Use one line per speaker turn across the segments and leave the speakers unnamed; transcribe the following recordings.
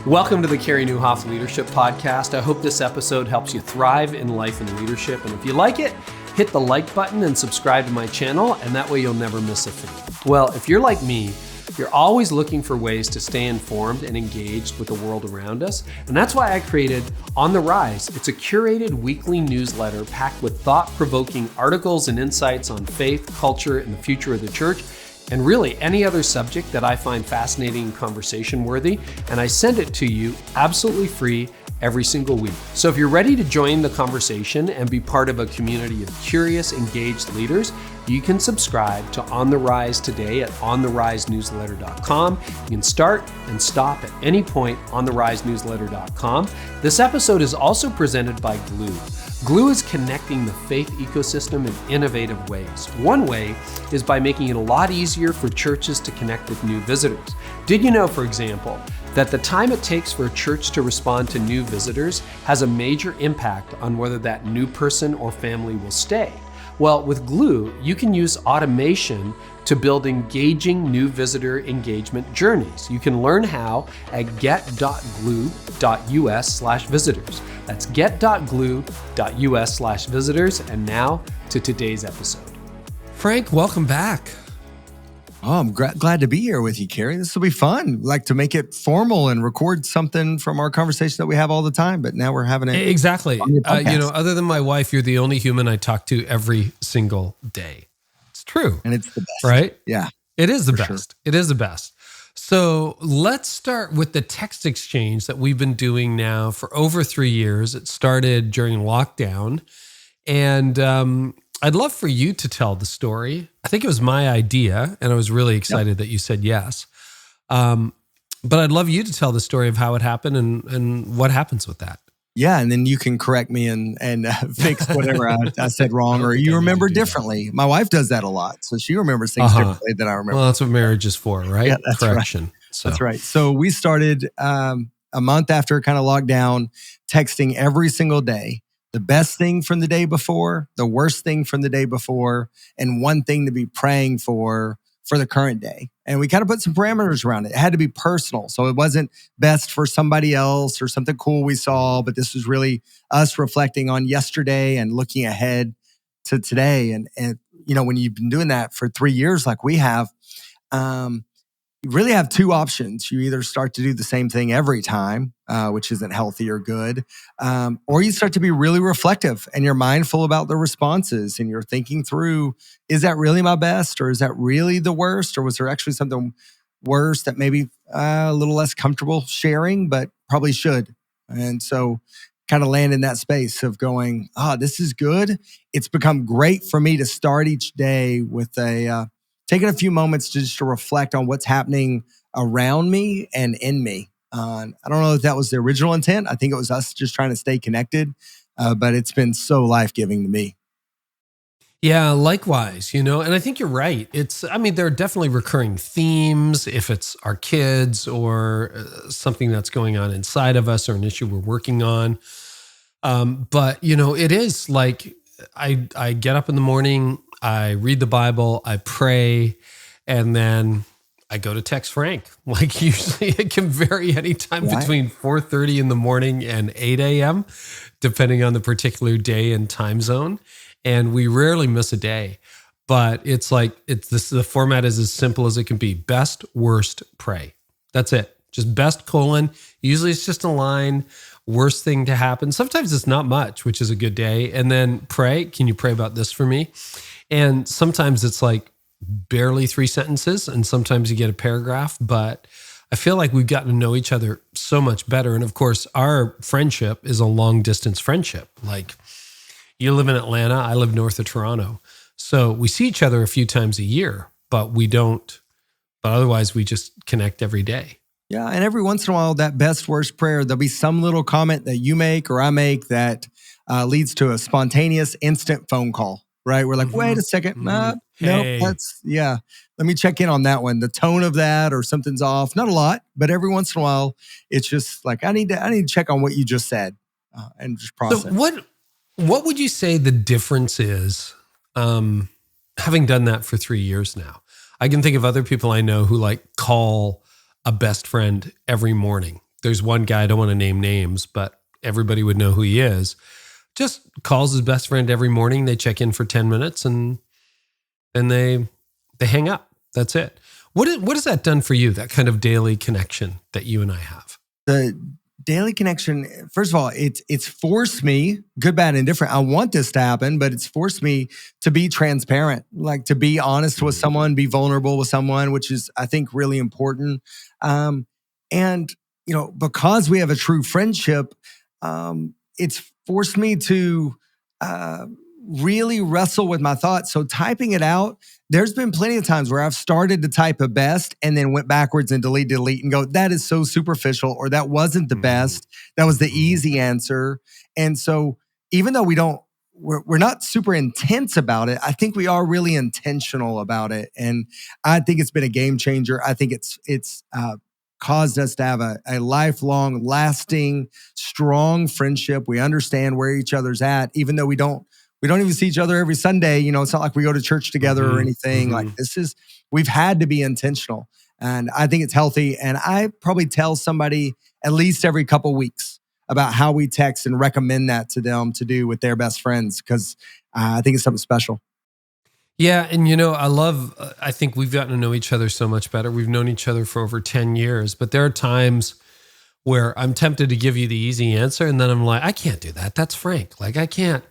Welcome to the Carey Nieuwhof Leadership Podcast. I hope this episode helps you thrive in life and leadership. And if you like it, hit the like button and subscribe to my channel, and that way you'll never miss a thing. Well, if you're like me, you're always looking for ways to stay informed and engaged with the world around us. And that's why I created On the Rise. It's a curated weekly newsletter packed with thought-provoking articles and insights on faith, culture, and the future of the church, and really any other subject that I find fascinating and conversation worthy. And I send it to you absolutely free every single week. So if you're ready to join the conversation and be part of a community of curious, engaged leaders, you can subscribe to On the Rise today at ontherisenewsletter.com. You can start and stop at any point on ontherisenewsletter.com. This episode is also presented by Glue. Glue is connecting the faith ecosystem in innovative ways. One way is by making it a lot easier for churches to connect with new visitors. Did you know, for example, that the time it takes for a church to respond to new visitors has a major impact on whether that new person or family will stay? Well, with Glue, you can use automation to build engaging new visitor engagement journeys. You can learn how at get.glue.us/visitors. That's get.glue.us/visitors. And now to today's episode. Frank, welcome back.
Oh, I'm glad to be here with you, Carey. This will be fun. Like to make it formal and record something from our conversation that we have all the time, but now we're having it.
Exactly. Other than my wife, you're the only human I talk to every single day. It's true.
And it's the best.
Right?
Yeah.
It is the best. Sure. It is the best. So let's start with the text exchange that we've been doing now for over 3 years. It started during lockdown. And I'd love for you to tell the story. I think it was my idea, and I was really excited that you said yes. But I'd love you to tell the story of how it happened and what happens with that.
Yeah, and then you can correct me and fix whatever I said wrong or you remember differently. My wife does that a lot, so she remembers things differently than I remember.
Well, that's what marriage is for, right?
Yeah, that's
correction.
Right.
So.
That's right. So we started a month after kind of lockdown, texting every single day. The best thing from the day before, the worst thing from the day before, and one thing to be praying for the current day. And we kind of put some parameters around it. It had to be personal. So it wasn't best for somebody else or something cool we saw, but this was really us reflecting on yesterday and looking ahead to today. And you know, when you've been doing that for 3 years like we have, you really have two options. You either start to do the same thing every time, which isn't healthy or good, or you start to be really reflective and you're mindful about the responses and you're thinking through, is that really my best or is that really the worst? Or was there actually something worse that maybe a little less comfortable sharing, but probably should? And so kind of land in that space of going, this is good. It's become great for me to start each day with taking a few moments just to reflect on what's happening around me and in me. I don't know if that was the original intent. I think it was us just trying to stay connected, but it's been so life-giving to me.
Yeah, likewise, and I think you're right. There are definitely recurring themes, if it's our kids or something that's going on inside of us or an issue we're working on. But, it is like I get up in the morning, I read the Bible, I pray, and then I go to text Frank. Like usually it can vary anytime between 4:30 in the morning and 8 a.m., depending on the particular day and time zone. And we rarely miss a day. But it's like, the format is as simple as it can be. Best, worst, pray. That's it. Just best : usually it's just a line. Worst thing to happen. Sometimes it's not much, which is a good day. And then pray. Can you pray about this for me? And sometimes it's like barely 3 sentences, and sometimes you get a paragraph, but I feel like we've gotten to know each other so much better. And of course, our friendship is a long distance friendship. Like you live in Atlanta, I live north of Toronto. So we see each other a few times a year, but otherwise we just connect every day.
Yeah. And every once in a while, that best, worst prayer, there'll be some little comment that you make or I make that leads to a spontaneous instant phone call. Right. We're like, wait a second. Nope. Let me check in on that one. The tone of that or something's off. Not a lot, but every once in a while, it's just like, I need to check on what you just said and just process.
So what would you say the difference is, having done that for 3 years now? I can think of other people I know who call a best friend every morning. there's one guy, I don't want to name names, but everybody would know who he is, just calls his best friend every morning. They check in for 10 minutes and they hang up. That's it. What has that done for you, that kind of daily connection that you and I have?
The daily connection, first of all, it's forced me, good, bad, and different. I want this to happen, but it's forced me to be transparent, like to be honest with someone, be vulnerable with someone, which is, I think, really important. And, because we have a true friendship, it's forced me to really wrestle with my thoughts. So typing it out, there's been plenty of times where I've started to type a best and then went backwards and delete and go, that is so superficial, or that wasn't the best. That was the easy answer. And so even though we're not super intense about it, I think we are really intentional about it. And I think it's been a game changer. I think it's caused us to have a lifelong, lasting, strong friendship. We understand where each other's at, even though we don't even see each other every Sunday. It's not like we go to church together or anything. Like we've had to be intentional. And I think it's healthy. And I probably tell somebody at least every couple weeks about how we text and recommend that to them to do with their best friends, because I think it's something special.
Yeah. And, I think we've gotten to know each other so much better. We've known each other for over 10 years, but there are times where I'm tempted to give you the easy answer. And then I'm like, I can't do that. That's frank. Like I can't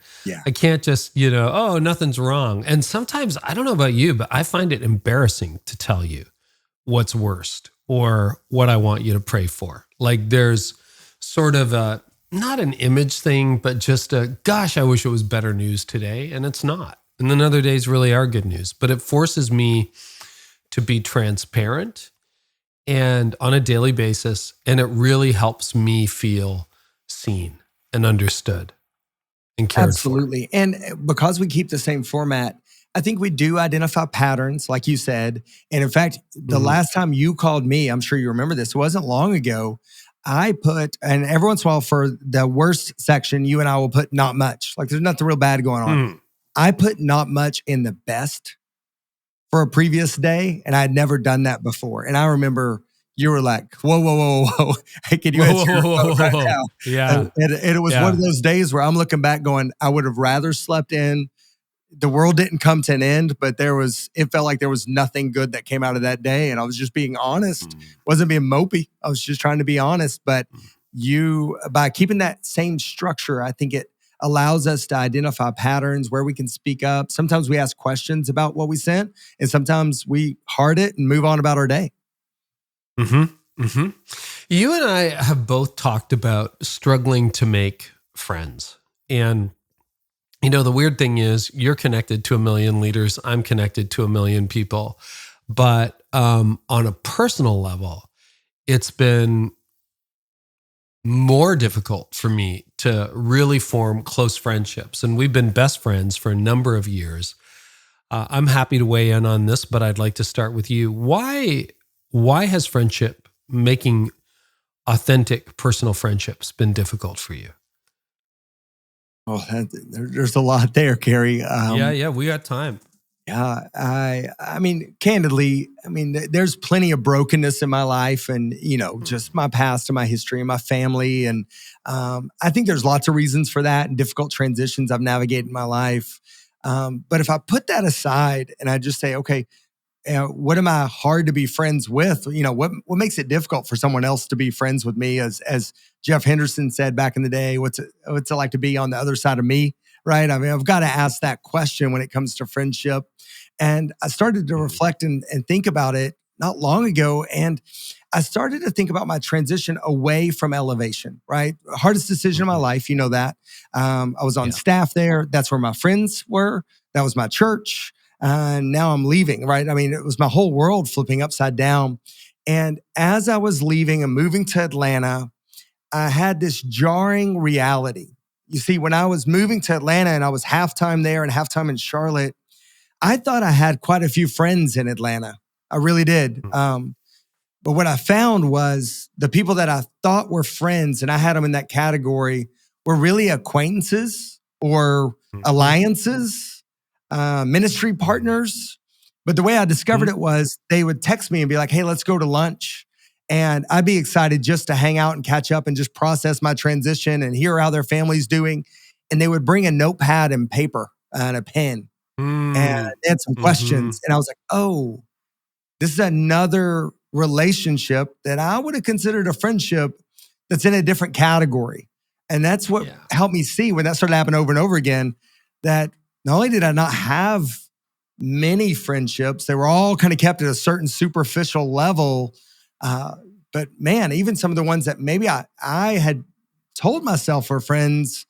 just, oh, nothing's wrong. And sometimes, I don't know about you, but I find it embarrassing to tell you what's worst or what I want you to pray for. Like there's sort of not an image thing, but just gosh, I wish it was better news today. And it's not. And then other days really are good news, but it forces me to be transparent and on a daily basis. And it really helps me feel seen and understood and cared
Absolutely. For. And because we keep the same format, I think we do identify patterns, like you said. And in fact, the last time you called me, I'm sure you remember this, it wasn't long ago, I put, and every once in a while for the worst section, you and I will put not much. Like there's nothing real bad going on. I put not much in the best for a previous day, and I had never done that before. And I remember you were like, whoa. Hey, can you answer your phone right now?
Yeah.
And it was one of those days where I'm looking back going, I would have rather slept in. The world didn't come to an end, but it felt like there was nothing good that came out of that day. And I was just being honest. Wasn't being mopey. I was just trying to be honest. But by keeping that same structure, I think it allows us to identify patterns where we can speak up. Sometimes we ask questions about what we sent, and sometimes we heart it and move on about our day.
You and I have both talked about struggling to make friends. And, the weird thing is you're connected to 1 million leaders. I'm connected to 1 million people. But on a personal level, it's been more difficult for me to really form close friendships. And we've been best friends for a number of years. I'm happy to weigh in on this, but I'd like to start with you. Why has friendship, making authentic personal friendships, been difficult for you?
Oh, there's a lot there, Carey.
Yeah, we got time.
Yeah, I mean, candidly, there's plenty of brokenness in my life and, just my past and my history and my family. And I think there's lots of reasons for that and difficult transitions I've navigated in my life. But if I put that aside and I just say, okay, what am I hard to be friends with? What makes it difficult for someone else to be friends with me? As Jeff Henderson said back in the day, what's it like to be on the other side of me? Right? I've got to ask that question when it comes to friendship. And I started to reflect and think about it not long ago. And I started to think about my transition away from Elevation, right? Hardest decision of my life, that. I was on staff there. That's where my friends were. That was my church. And now I'm leaving, right? It was my whole world flipping upside down. And as I was leaving and moving to Atlanta, I had this jarring reality. You see, when I was moving to Atlanta and I was halftime there and halftime in Charlotte, I thought I had quite a few friends in Atlanta. I really did. But what I found was the people that I thought were friends, and I had them in that category, were really acquaintances or alliances, ministry partners. But the way I discovered it was they would text me and be like, hey, let's go to lunch. And I'd be excited just to hang out and catch up and just process my transition and hear how their family's doing. And they would bring a notepad and paper and a pen and they had some questions. And I was like, oh, this is another relationship that I would have considered a friendship that's in a different category. And that's what helped me see when that started happening over and over again, that not only did I not have many friendships, they were all kind of kept at a certain superficial level. But man, even some of the ones that maybe I had told myself were friends,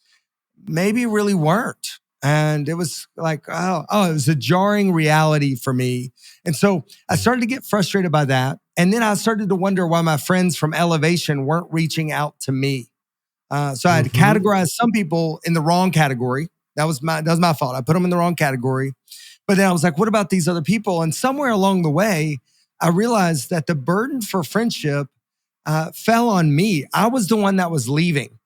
maybe really weren't. And it was like, it was a jarring reality for me. And so I started to get frustrated by that. And then I started to wonder why my friends from Elevation weren't reaching out to me. So I had categorized some people in the wrong category. That was my fault. I put them in the wrong category. But then I was like, what about these other people? And somewhere along the way, I realized that the burden for friendship fell on me. I was the one that was leaving.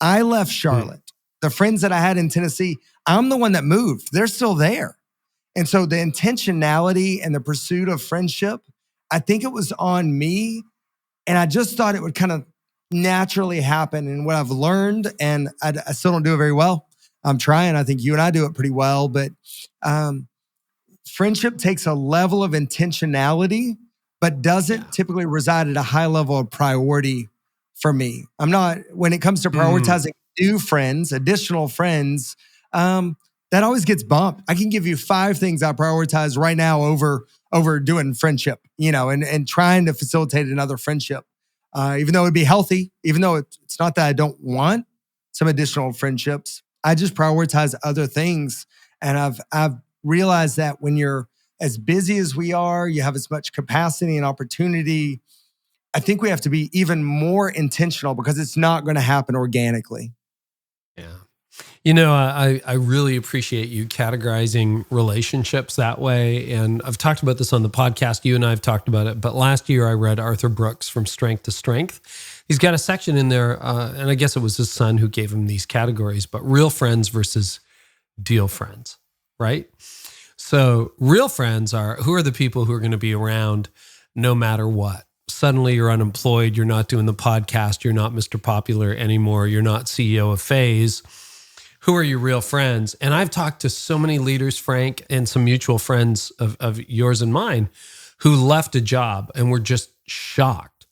I left Charlotte. The friends that I had in Tennessee, I'm the one that moved. They're still there. And so the intentionality and the pursuit of friendship, I think it was on me. And I just thought it would kind of naturally happen. And what I've learned, and I still don't do it very well. I'm trying. I think you and I do it pretty well. But friendship takes a level of intentionality, but doesn't typically reside at a high level of priority for me. I'm not, when it comes to prioritizing new friends, additional friends, that always gets bumped. I can give you 5 things I prioritize right now over doing friendship, and trying to facilitate another friendship. Even though it'd be healthy, even though it's not that I don't want some additional friendships, I just prioritize other things. And I've realized that when you're as busy as we are, you have as much capacity and opportunity, I think we have to be even more intentional because it's not going to happen organically.
Yeah. I really appreciate you categorizing relationships that way. And I've talked about this on the podcast. You and I have talked about it. But last year I read Arthur Brooks' From Strength to Strength. He's got a section in there, and I guess it was his son who gave him these categories, but real friends versus deal friends, right? So real friends who are the people who are going to be around no matter what. Suddenly you're unemployed, you're not doing the podcast, you're not Mr. Popular anymore, you're not CEO of Phase. Who are your real friends? And I've talked to so many leaders, Frank, and some mutual friends of yours and mine who left a job and were just shocked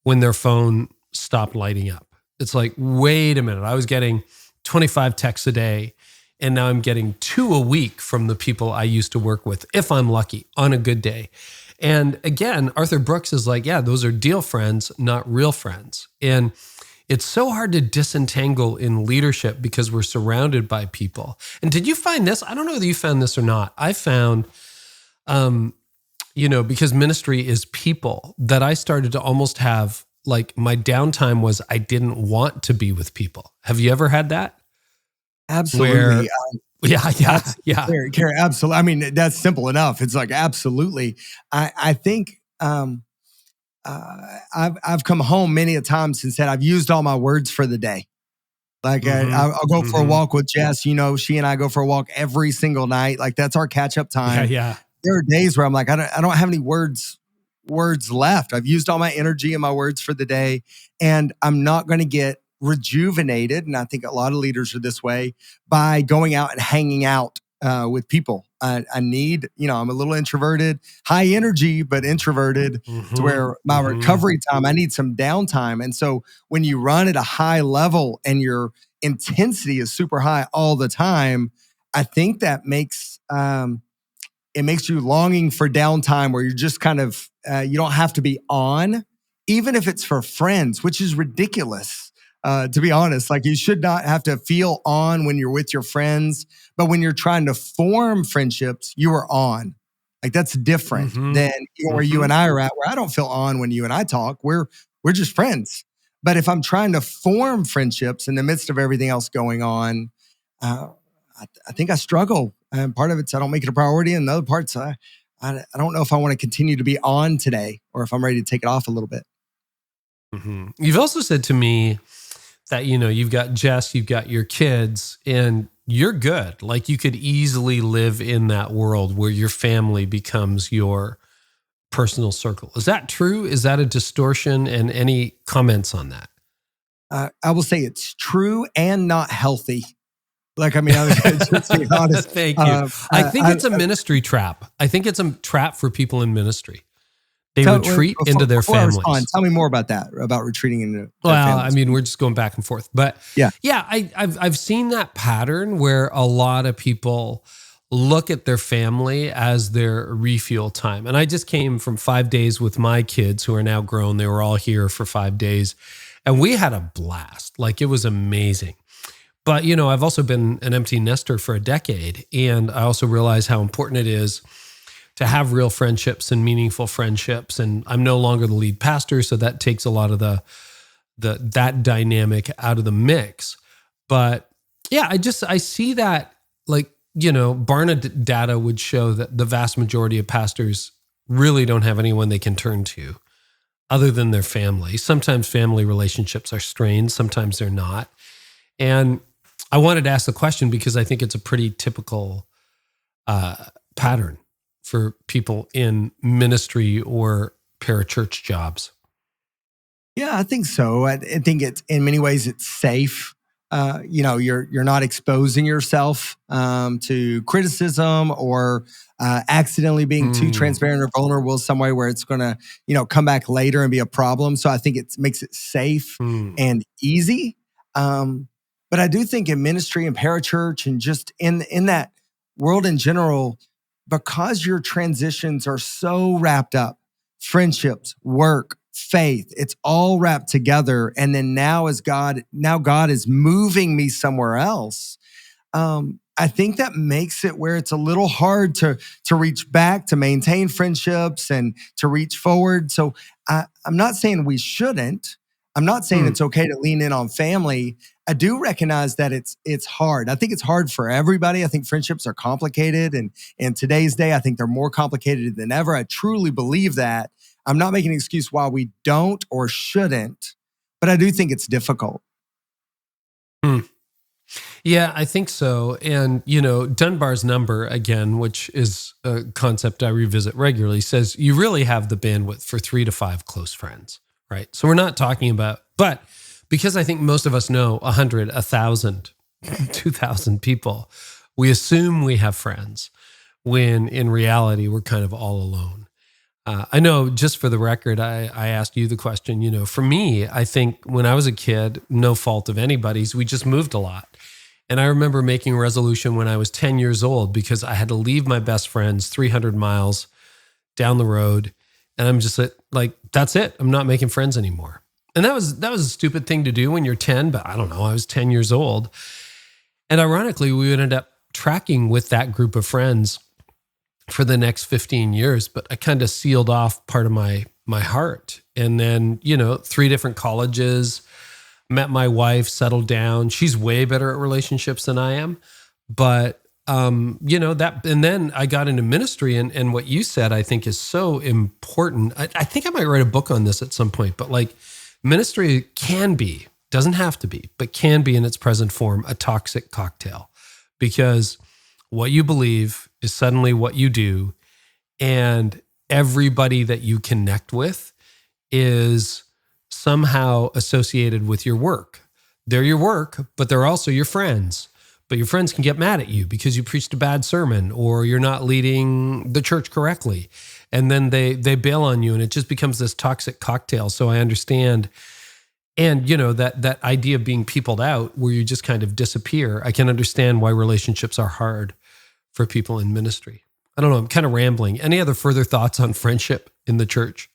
when their phone stopped lighting up. It's like, wait a minute, I was getting 25 texts a day, and now I'm getting 2 a week from the people I used to work with, if I'm lucky, on a good day. And again, Arthur Brooks is like, yeah, those are deal friends, not real friends. And it's so hard to disentangle in leadership because we're surrounded by people. And did you find this? I don't know whether you found this or not. I found, because ministry is people, that I started to almost have, like, my downtime was I didn't want to be with people. Have you ever had that?
Absolutely.
Yeah.
Carey, absolutely. I mean, that's simple enough. It's like, absolutely. I think I've come home many a time since that I've used all my words for the day. Like I'll go for a walk with Jess. She and I go for a walk every single night. Like that's our catch up time.
Yeah.
There are days where I'm like, I don't have any words left. I've used all my energy and my words for the day, and I'm not going to get rejuvenated. And I think a lot of leaders are this way by going out and hanging out with people. I need, I'm a little introverted, high energy, but introverted to where my recovery time, I need some downtime. And so when you run at a high level and your intensity is super high all the time, I think that makes, it makes you longing for downtime where you're just kind of, you don't have to be on, even if it's for friends, which is ridiculous. To be honest, like you should not have to feel on when you're with your friends, but when you're trying to form friendships, you are on. Like that's different than where you and I are at, where I don't feel on when you and I talk. We're just friends. But if I'm trying to form friendships in the midst of everything else going on, I think I struggle. And part of it's I don't make it a priority, and the other parts I don't know if I want to continue to be on today or if I'm ready to take it off a little bit.
You've also said to me that, you've got Jess, you've got your kids, and you're good. Like you could easily live in that world where your family becomes your personal circle. Is that true? Is that a distortion? And any comments on that?
I will say it's true and not healthy. Like, I mean, I was just being honest.
Thank you. I think it's a ministry trap. I think it's a trap for people in ministry. They retreat into their families.
Tell me more about that, about retreating into their
families.
families.
I mean, we're just going back and forth. But yeah, I've seen that pattern where a lot of people look at their family as their refuel time. And I just came from 5 days with my kids who are now grown. They were all here for 5 days. And we had a blast. Like, it was amazing. But, you know, I've also been an empty nester for a decade. And I also realize how important it is to have real friendships and meaningful friendships. And I'm no longer the lead pastor, so that takes a lot of that dynamic out of the mix. But yeah, I see that, like, you know, Barna data would show that the vast majority of pastors really don't have anyone they can turn to other than their family. Sometimes family relationships are strained, sometimes they're not. And I wanted to ask the question because I think it's a pretty typical pattern for people in ministry or parachurch jobs.
Yeah, I think so. I think it's, in many ways, it's safe. You know, you're not exposing yourself to criticism or accidentally being too transparent or vulnerable some way where it's going to, you know, come back later and be a problem. So I think it makes it safe and easy. But I do think in ministry and parachurch and just in that world in general, because your transitions are so wrapped up, friendships, work, faith, it's all wrapped together. And then now God is moving me somewhere else. I think that makes it where it's a little hard to reach back, to maintain friendships and to reach forward. So I'm not saying we shouldn't. I'm not saying it's okay to lean in on family. I do recognize that it's hard. I think it's hard for everybody. I think friendships are complicated. And in today's day, I think they're more complicated than ever. I truly believe that. I'm not making an excuse why we don't or shouldn't, but I do think it's difficult.
Yeah, I think so. And, you know, Dunbar's number, again, which is a concept I revisit regularly, says you really have the bandwidth for 3 to 5 close friends, right? So we're not talking about, but because I think most of us know 100, 1,000, 2,000 people, we assume we have friends when in reality, we're kind of all alone. I know, just for the record, I asked you the question, you know, for me, I think when I was a kid, no fault of anybody's, we just moved a lot. And I remember making a resolution when I was 10 years old because I had to leave my best friends 300 miles down the road. And I'm just like, that's it. I'm not making friends anymore. And that was a stupid thing to do when you're 10, but I don't know, I was 10 years old. And ironically, we ended up tracking with that group of friends for the next 15 years, but I kind of sealed off part of my heart. And then, you know, 3 different colleges, met my wife, settled down. She's way better at relationships than I am. But, you know, that, and then I got into ministry and what you said, I think is so important. I think I might write a book on this at some point, but like ministry can be, doesn't have to be, but can be in its present form, a toxic cocktail, because what you believe is suddenly what you do. And everybody that you connect with is somehow associated with your work. They're your work, but they're also your friends. But your friends can get mad at you because you preached a bad sermon or you're not leading the church correctly. And then they bail on you and it just becomes this toxic cocktail. So I understand. And, you know, that idea of being peopled out where you just kind of disappear, I can understand why relationships are hard for people in ministry. I don't know, I'm kind of rambling. Any other further thoughts on friendship in the church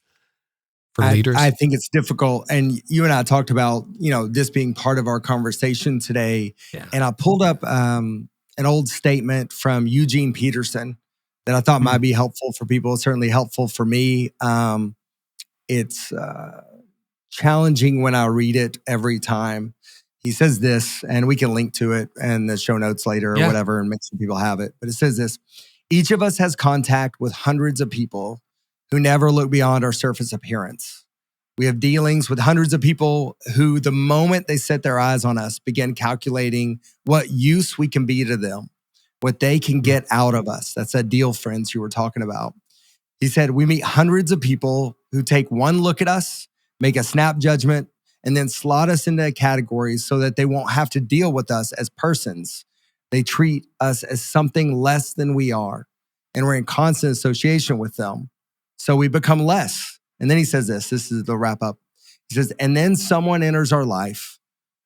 for leaders?
I think it's difficult. And you and I talked about, you know, this being part of our conversation today. Yeah. And I pulled up an old statement from Eugene Peterson that I thought might be helpful for people. It's certainly helpful for me. It's challenging when I read it every time. He says this, and we can link to it in the show notes later or whatever and make sure people have it. But it says this: each of us has contact with hundreds of people who never look beyond our surface appearance. We have dealings with hundreds of people who, the moment they set their eyes on us, begin calculating what use we can be to them, what they can get out of us. That's that deal, friends, you were talking about. He said, we meet hundreds of people who take one look at us, make a snap judgment, and then slot us into categories so that they won't have to deal with us as persons. They treat us as something less than we are, and we're in constant association with them. So we become less. And then he says this is the wrap up. He says, and then someone enters our life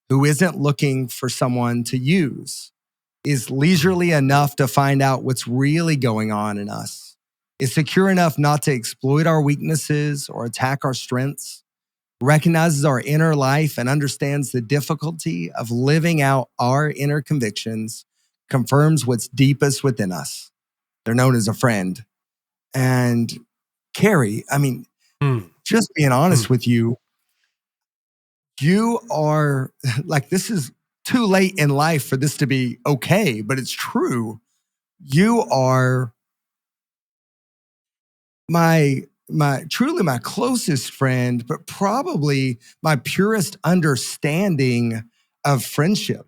who isn't looking for someone to use, is leisurely enough to find out what's really going on in us, is secure enough not to exploit our weaknesses or attack our strengths, recognizes our inner life and understands the difficulty of living out our inner convictions, confirms what's deepest within us. They're known as a friend. And Carey, just being honest with you, you are like, this is too late in life for this to be okay, but it's true. You are truly my closest friend, but probably my purest understanding of friendship.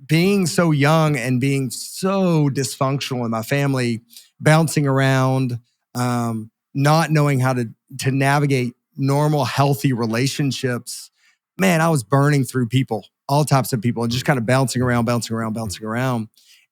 Being so young and being so dysfunctional in my family, bouncing around, not knowing how to navigate normal, healthy relationships. Man, I was burning through people, all types of people, and just kind of bouncing around.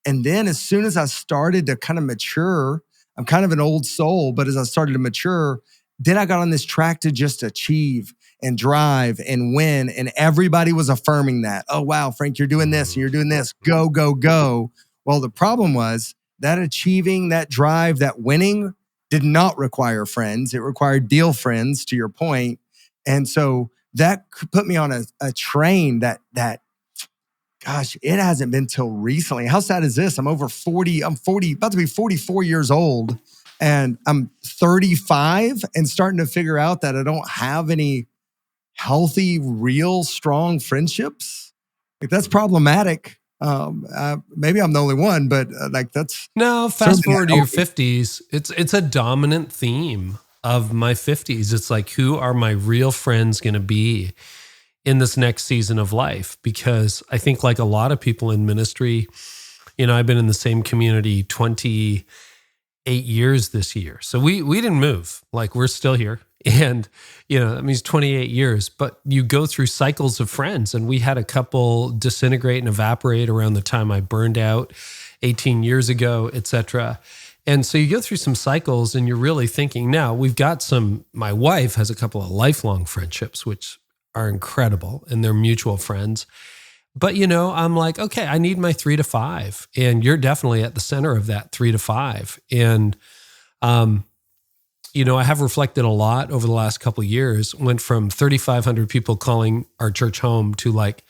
And then as soon as I started to kind of mature, I'm kind of an old soul, but as I started to mature, then I got on this track to just achieve and drive and win. And everybody was affirming that. Oh, wow, Frank, you're doing this and you're doing this. Go, go, go. Well, the problem was that achieving, that drive, that winning did not require friends. It required deal friends, to your point. And so that put me on a train that, gosh, it hasn't been till recently. How sad is this? I'm over 40. I'm about to be 44 years old, and I'm 35 and starting to figure out that I don't have any healthy, real, strong friendships. Like, that's problematic. Maybe I'm the only one, but that's
no. Fast forward to your 50s. It's a dominant theme of my 50s. It's like, who are my real friends going to be in this next season of life? Because I think, like a lot of people in ministry, I've been in the same community 28 years this year. So we didn't move. Like, we're still here. And, that means 28 years. But you go through cycles of friends. And we had a couple disintegrate and evaporate around the time I burned out 18 years ago, et cetera. And so you go through some cycles and you're really thinking, now we've got my wife has a couple of lifelong friendships, which are incredible, and they're mutual friends. But, I'm like, okay, I need my 3 to 5. And you're definitely at the center of that 3 to 5. And, I have reflected a lot over the last couple of years, went from 3,500 people calling our church home to like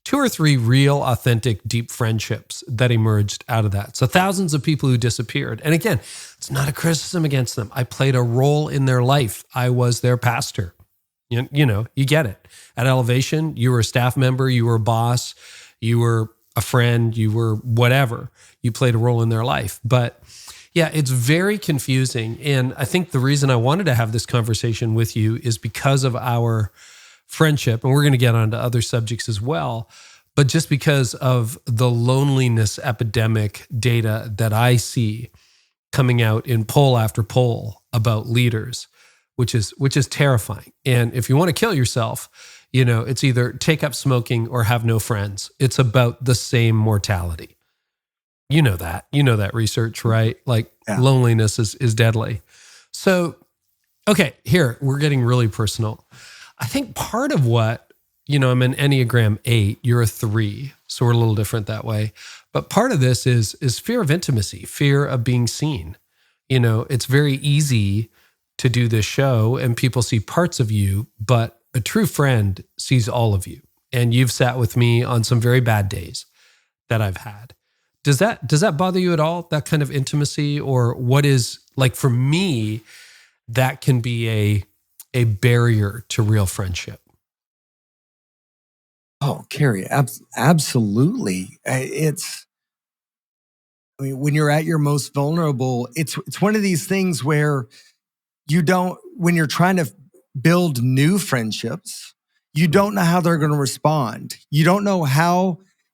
2 or 3 real, authentic, deep friendships that emerged out of that. So thousands of people who disappeared. And again, it's not a criticism against them. I played a role in their life. I was their pastor. You get it. At Elevation, you were a staff member, you were a boss, you were a friend, you were whatever. You played a role in their life. But yeah, it's very confusing. And I think the reason I wanted to have this conversation with you is because of our friendship, and we're going to get onto other subjects as well, but just because of the loneliness epidemic data that I see coming out in poll after poll about leaders, which is terrifying. And if you want to kill yourself, it's either take up smoking or have no friends. It's about the same mortality. You know that research, right? Like, yeah. Loneliness is deadly. So, okay, here, we're getting really personal. I think part of what, I'm an Enneagram 8, you're a 3, so we're a little different that way. But part of this is fear of intimacy, fear of being seen. It's very easy to do this show and people see parts of you, but a true friend sees all of you. And you've sat with me on some very bad days that I've had. Does that bother you at all, that kind of intimacy? Or what is, like, for me, that can be a barrier to real friendship?
Oh, Carey, absolutely. When you're at your most vulnerable, it's one of these things where when you're trying to build new friendships, you don't know how they're going to respond. You don't know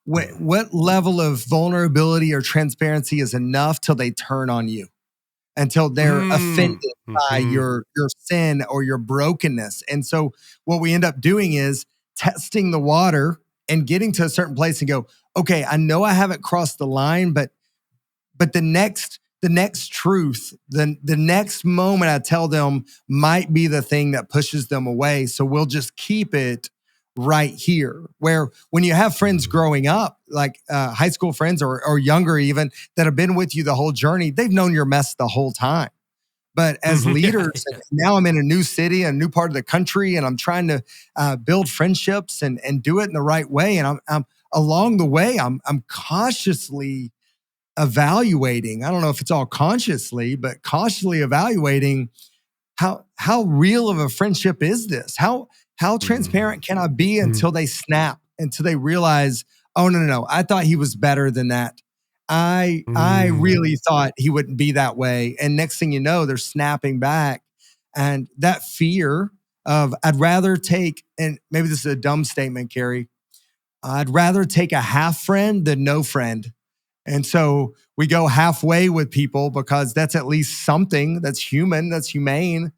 what level of vulnerability or transparency is enough till they turn on you. until they're offended by
Mm-hmm.
your sin or your brokenness. And so what we end up doing is testing the water and getting to a certain place and go, okay, I know I haven't crossed the line, but the next truth, the next moment I tell them might be the thing that pushes them away. So we'll just keep it right here. Where when you have friends growing up, like high school friends or younger even, that have been with you the whole journey, they've known your mess the whole time. But as leaders,
Yeah.
now I'm in a new city, a new part of the country, and I'm trying to build friendships and do it in the right way. And I'm along the way, I'm cautiously evaluating. I don't know if it's all consciously, but cautiously evaluating how real of a friendship is this? How transparent can I be until they snap, until they realize, oh no, I thought he was better than that. I really thought he wouldn't be that way. And next thing you know, they're snapping back. And that fear of I'd rather take, and maybe this is a dumb statement, Carey, I'd rather take a half friend than no friend. And so we go halfway with people because that's at least something that's human, that's humane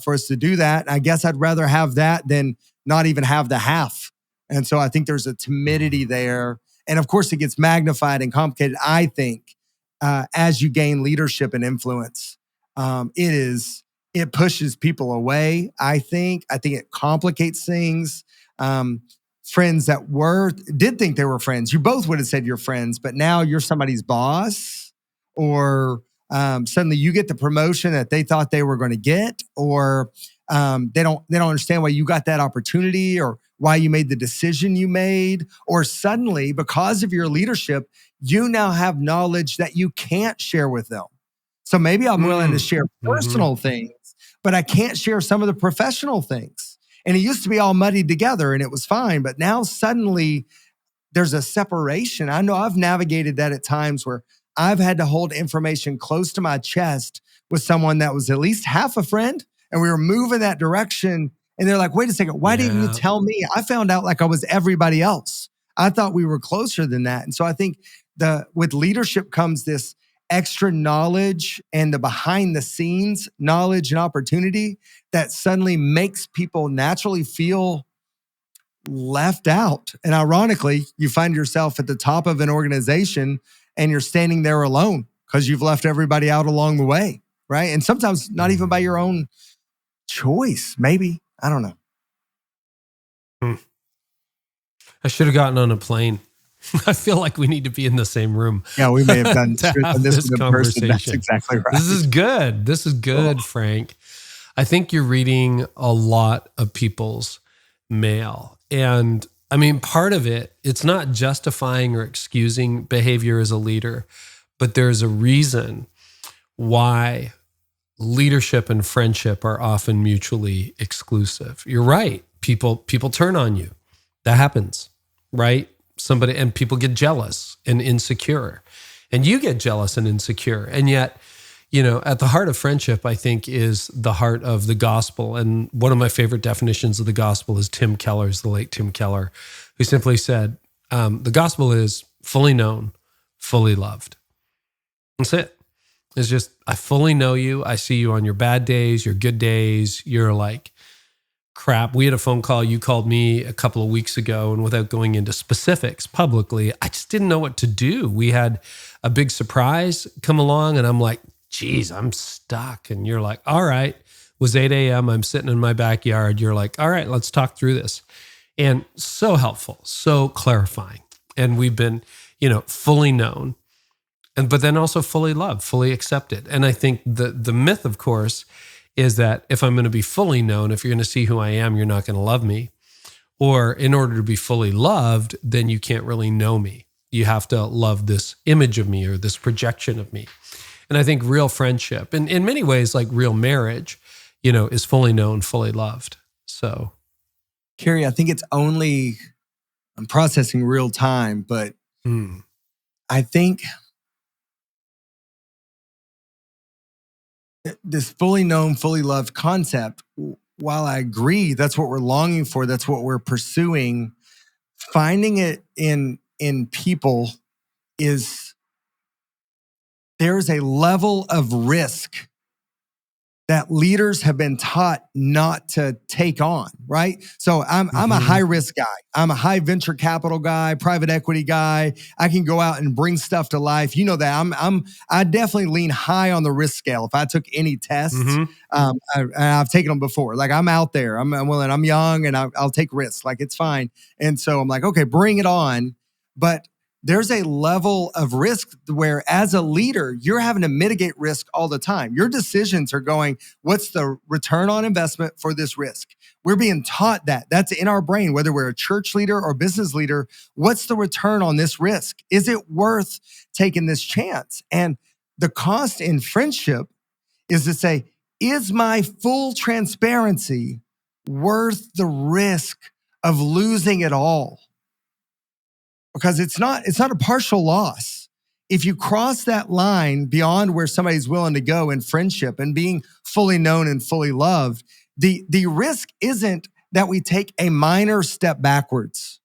for us to do that. I guess I'd rather have that than not even have the half. And so I think there's a timidity there. And of course, it gets magnified and complicated, I think, as you gain leadership and influence. It pushes people away, I think. I think it complicates things. Friends that did think they were friends. You both would have said you're friends, but now you're somebody's boss, or suddenly you get the promotion that they thought they were going to get, or they don't understand why you got that opportunity or why you made the decision you made, or suddenly because of your leadership, you now have knowledge that you can't share with them. So maybe I'm willing to share personal things, but I can't share some of the professional things. And it used to be all muddied together and it was fine. But now suddenly there's a separation. I know I've navigated that at times where I've had to hold information close to my chest with someone that was at least half a friend. And we were moving that direction. And they're like, wait a second, why didn't you tell me? I found out like I was everybody else. I thought we were closer than that. And so I think with leadership comes this extra knowledge and the behind the scenes knowledge and opportunity that suddenly makes people naturally feel left out. And ironically, you find yourself at the top of an organization and you're standing there alone because you've left everybody out along the way, right? And sometimes not even by your own choice, maybe. I don't know.
I should have gotten on a plane. I feel like we need to be in the same room.
Yeah, we may have done
this conversation.
That's exactly right.
This is good. This is good, Frank. I think you're reading a lot of people's mail. And I mean, part of it's not justifying or excusing behavior as a leader, but there's a reason why leadership and friendship are often mutually exclusive. You're right. People turn on you. That happens, right? And people get jealous and insecure, and you get jealous and insecure. And yet, at the heart of friendship, I think, is the heart of the gospel. And one of my favorite definitions of the gospel is the late Tim Keller, who simply said, the gospel is fully known, fully loved. That's it. It's just, I fully know you. I see you on your bad days, your good days. You're like, crap. We had a phone call. You called me a couple of weeks ago, and without going into specifics publicly, I just didn't know what to do. We had a big surprise come along, and I'm like, geez, I'm stuck. And you're like, all right. It was 8 a.m. I'm sitting in my backyard. You're like, all right, let's talk through this. And so helpful, so clarifying. And we've been, fully known, but then also fully loved, fully accepted. And I think the myth, of course, is that if I'm going to be fully known, if you're going to see who I am, you're not going to love me. Or in order to be fully loved, then you can't really know me. You have to love this image of me or this projection of me. And I think real friendship, and in many ways, like real marriage, is fully known, fully loved. So,
Carey, I think I'm processing real time, but I think this fully known, fully loved concept, while I agree, that's what we're longing for, that's what we're pursuing, finding it in people is there's a level of risk that leaders have been taught not to take on, right? So I'm a high risk guy. I'm a high venture capital guy, private equity guy. I can go out and bring stuff to life. You know that I definitely lean high on the risk scale. If I took any tests, I've taken them before. Like I'm out there. I'm willing. I'm young, and I'll take risks. Like it's fine. And so I'm like, okay, bring it on. But there's a level of risk where as a leader, you're having to mitigate risk all the time. Your decisions are going, what's the return on investment for this risk? We're being taught that. That's in our brain, whether we're a church leader or business leader. What's the return on this risk? Is it worth taking this chance? And the cost in friendship is to say, is my full transparency worth the risk of losing it all? Because it's not a partial loss. If you cross that line beyond where somebody's willing to go in friendship and being fully known and fully loved, the risk isn't that we take a minor step backwards.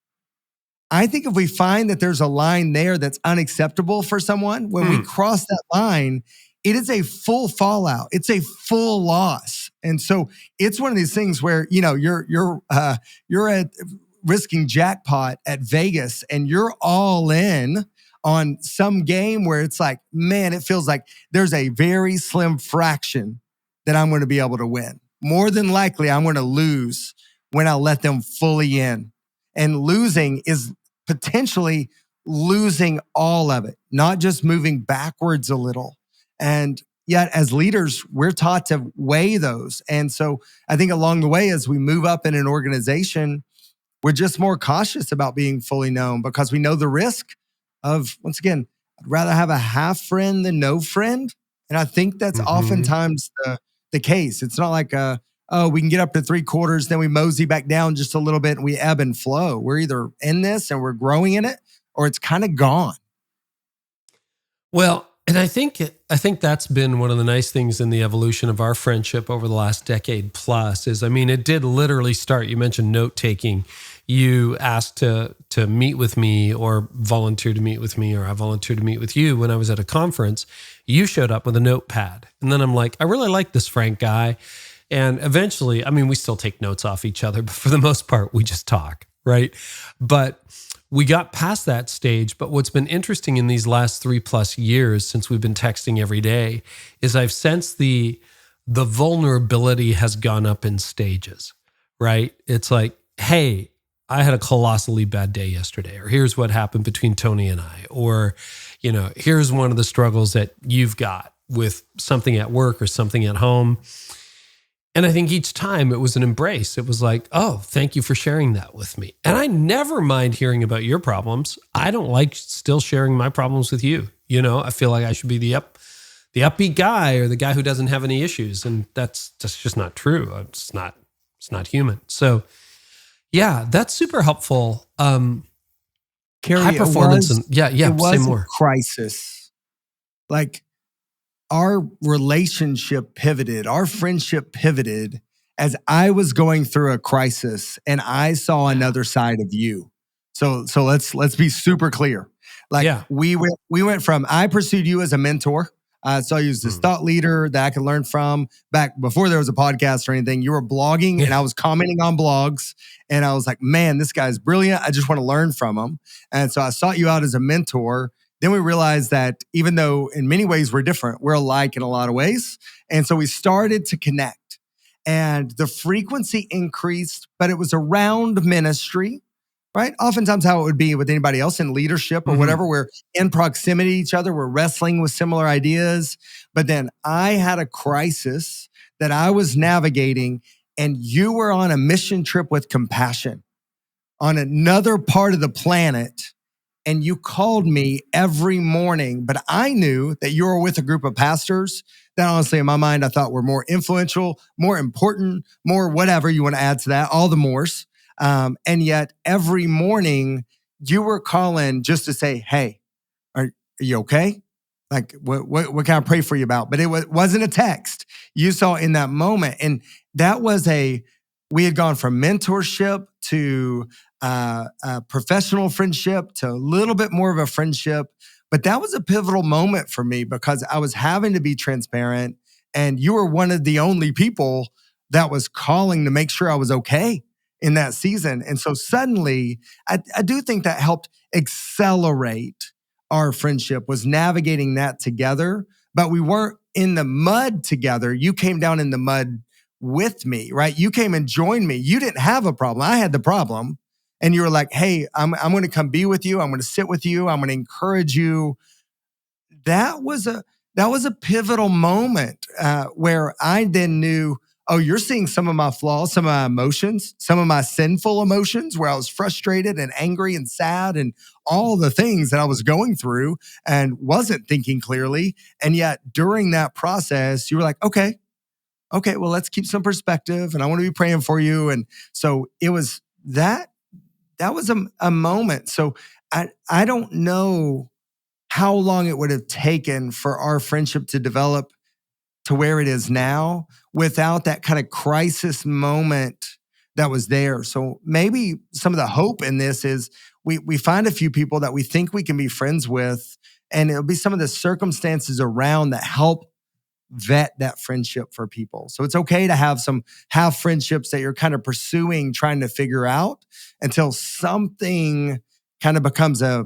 I think if we find that there's a line there that's unacceptable for someone, when we cross that line, it is a full fallout. It's a full loss. And so it's one of these things where, you're at risking jackpot at Vegas and you're all in on some game where it's like, man, it feels like there's a very slim fraction that I'm going to be able to win. More than likely, I'm going to lose when I let them fully in. And losing is potentially losing all of it, not just moving backwards a little. And yet as leaders, we're taught to weigh those. And so I think along the way, as we move up in an organization, we're just more cautious about being fully known because we know the risk of, once again, I'd rather have a half friend than no friend. And I think that's oftentimes the case. It's not like, we can get up to 3/4, then we mosey back down just a little bit and we ebb and flow. We're either in this and we're growing in it, or it's kind of gone.
Well, and I think that's been one of the nice things in the evolution of our friendship over the last decade plus is, it did literally start. You mentioned note taking. You asked to meet with me or volunteer to meet with me, or I volunteered to meet with you when I was at a conference. You showed up with a notepad. And then I'm like, I really like this Frank guy. And eventually, we still take notes off each other, but for the most part, we just talk, right? But we got past that stage. But what's been interesting in these last 3+ years since we've been texting every day is I've sensed the vulnerability has gone up in stages, right? It's like, hey, I had a colossally bad day yesterday, or here's what happened between Tony and I, or, here's one of the struggles that you've got with something at work or something at home. And I think each time it was an embrace. It was like, oh, thank you for sharing that with me. And I never mind hearing about your problems. I don't like still sharing my problems with you. I feel like I should be the upbeat guy or the guy who doesn't have any issues. And that's just not true. It's not human. So yeah, that's super helpful.
Carey,
high performance.
It was
say more.
A crisis. Like, our relationship pivoted, our friendship pivoted as I was going through a crisis and I saw another side of you. So let's be super clear. We went from, I pursued you as a mentor. I saw you as this thought leader that I could learn from. Back before there was a podcast or anything, you were blogging and I was commenting on blogs and I was like, man, this guy's brilliant. I just want to learn from him. And so I sought you out as a mentor. Then we realized that even though in many ways we're different, we're alike in a lot of ways. And so we started to connect and the frequency increased, but it was around ministry, right? Oftentimes how it would be with anybody else in leadership or whatever, we're in proximity to each other, we're wrestling with similar ideas. But then I had a crisis that I was navigating and you were on a mission trip with compassion on another part of the planet. And you called me every morning, but I knew that you were with a group of pastors that honestly in my mind, I thought were more influential, more important, more whatever you want to add to that, all the mores. And yet every morning you were calling just to say, hey, are you okay? Like, what can I pray for you about? But it wasn't a text. You saw in that moment. And that was we had gone from mentorship to professional friendship to a little bit more of a friendship. But that was a pivotal moment for me because I was having to be transparent, and you were one of the only people that was calling to make sure I was okay in that season. And so suddenly, I do think that helped accelerate our friendship, was navigating that together, but we weren't in the mud together. You came down in the mud with me, right? You came and joined me. You didn't have a problem. I had the problem. And you were like, hey, I'm going to come be with you. I'm going to sit with you. I'm going to encourage you. That was a pivotal moment where I then knew, oh, you're seeing some of my flaws, some of my emotions, some of my sinful emotions where I was frustrated and angry and sad and all the things that I was going through and wasn't thinking clearly. And yet during that process, you were like, okay, well, let's keep some perspective and I want to be praying for you. And so it was that was a moment. So I don't know how long it would have taken for our friendship to develop to where it is now without that kind of crisis moment that was there. So maybe some of the hope in this is we find a few people that we think we can be friends with, and it'll be some of the circumstances around that help vet that friendship for people. So it's okay to have friendships that you're kind of pursuing, trying to figure out until something kind of becomes a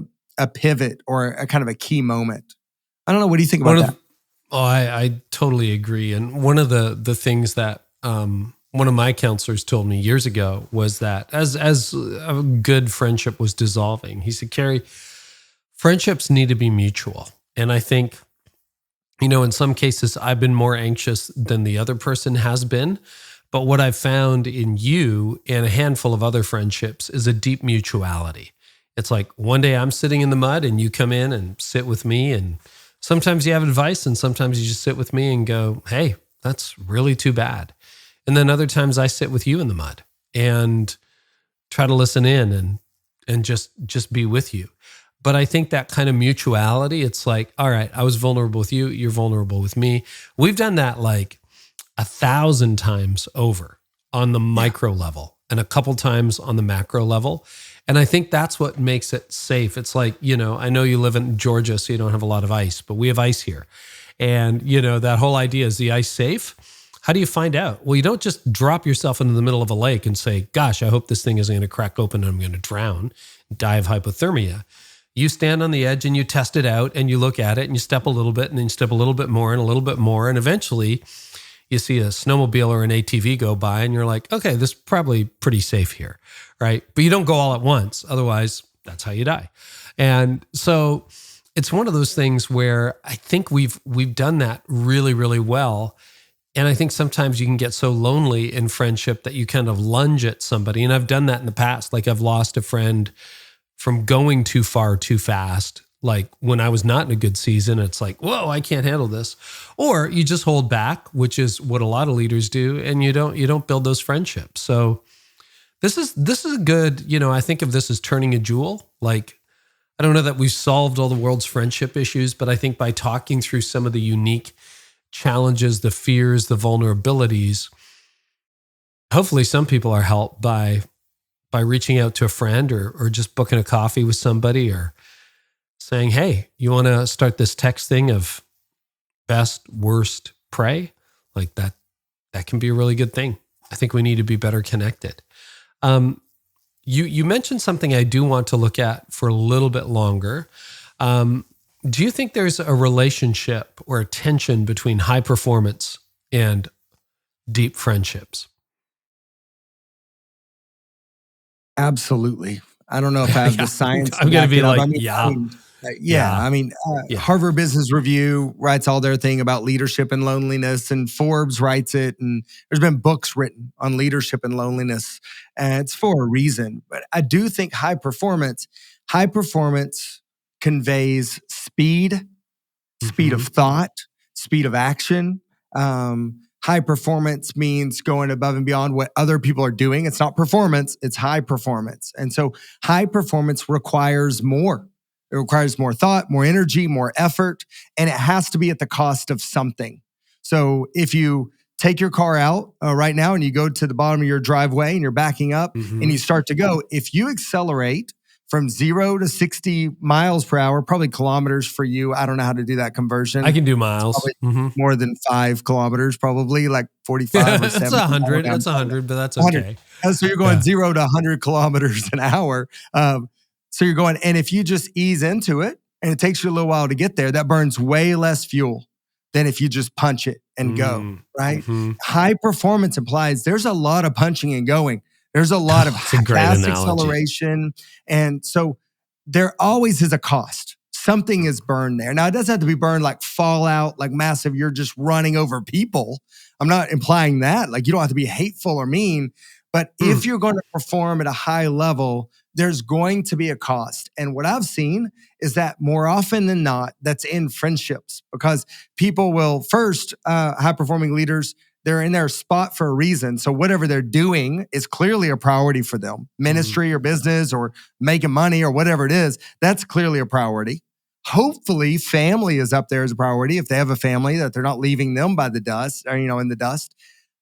pivot or a kind of a key moment. I don't know. What do you think about that?
I totally agree. And one of the things that one of my counselors told me years ago was that as a good friendship was dissolving, he said, Carey, friendships need to be mutual. And I think, in some cases, I've been more anxious than the other person has been. But what I've found in you and a handful of other friendships is a deep mutuality. It's like one day I'm sitting in the mud and you come in and sit with me, and sometimes you have advice and sometimes you just sit with me and go, hey, that's really too bad. And then other times I sit with you in the mud and try to listen in and just be with you. But I think that kind of mutuality, it's like, all right, I was vulnerable with you, you're vulnerable with me. We've done that like 1,000 times over on the micro level and a couple times on the macro level. And I think that's what makes it safe. It's like, I know you live in Georgia, so you don't have a lot of ice, but we have ice here. And, that whole idea, is the ice safe? How do you find out? Well, you don't just drop yourself into the middle of a lake and say, gosh, I hope this thing isn't going to crack open and I'm going to drown, die of hypothermia. You stand on the edge and you test it out and you look at it and you step a little bit and then you step a little bit more and a little bit more. And eventually you see a snowmobile or an ATV go by and you're like, okay, this is probably pretty safe here, right? But you don't go all at once. Otherwise, that's how you die. And so it's one of those things where I think we've done that really, really well. And I think sometimes you can get so lonely in friendship that you kind of lunge at somebody. And I've done that in the past. Like I've lost a friend from going too far too fast. Like when I was not in a good season, it's like, whoa, I can't handle this. Or you just hold back, which is what a lot of leaders do, and you don't build those friendships. So this is a good, I think of this as turning a jewel. Like, I don't know that we've solved all the world's friendship issues, but I think by talking through some of the unique challenges, the fears, the vulnerabilities, hopefully some people are helped by reaching out to a friend or just booking a coffee with somebody or saying, hey, you want to start this text thing of best, worst, pray? Like that can be a really good thing. I think we need to be better connected. You mentioned something I do want to look at for a little bit longer. Do you think there's a relationship or a tension between high performance and deep friendships?
Absolutely. I don't know if I have the science.
I'm going to be like,
Harvard Business Review writes all their thing about leadership and loneliness, and Forbes writes it, and there's been books written on leadership and loneliness, and it's for a reason. But I do think high performance conveys speed of thought, speed of action. High performance means going above and beyond what other people are doing. It's not performance, it's high performance. And so high performance requires more. It requires more thought, more energy, more effort, and it has to be at the cost of something. So if you take your car out right now and you go to the bottom of your driveway and you're backing up and you start to go, if you accelerate from 0 to 60 miles per hour, probably kilometers for you. I don't know how to do that conversion.
I can do miles.
More than 5 kilometers, probably like 45 or 70.
It's 100. It's 100, but that's okay.
So you're going 0 to 100 kilometers an hour. So you're going, and if you just ease into it, and it takes you a little while to get there, that burns way less fuel than if you just punch it and go, right? High performance implies there's a lot of punching and going. There's a lot of fast acceleration. And so there always is a cost. Something is burned there. Now, it doesn't have to be burned like fallout, like massive, you're just running over people. I'm not implying that. Like, you don't have to be hateful or mean. But if you're going to perform at a high level, there's going to be a cost. And what I've seen is that more often than not, that's in friendships, because people will first, high-performing leaders, they're in their spot for a reason. So whatever they're doing is clearly a priority for them. Ministry or business or making money or whatever it is, that's clearly a priority. Hopefully, family is up there as a priority if they have a family, that they're not leaving them by the dust or, in the dust.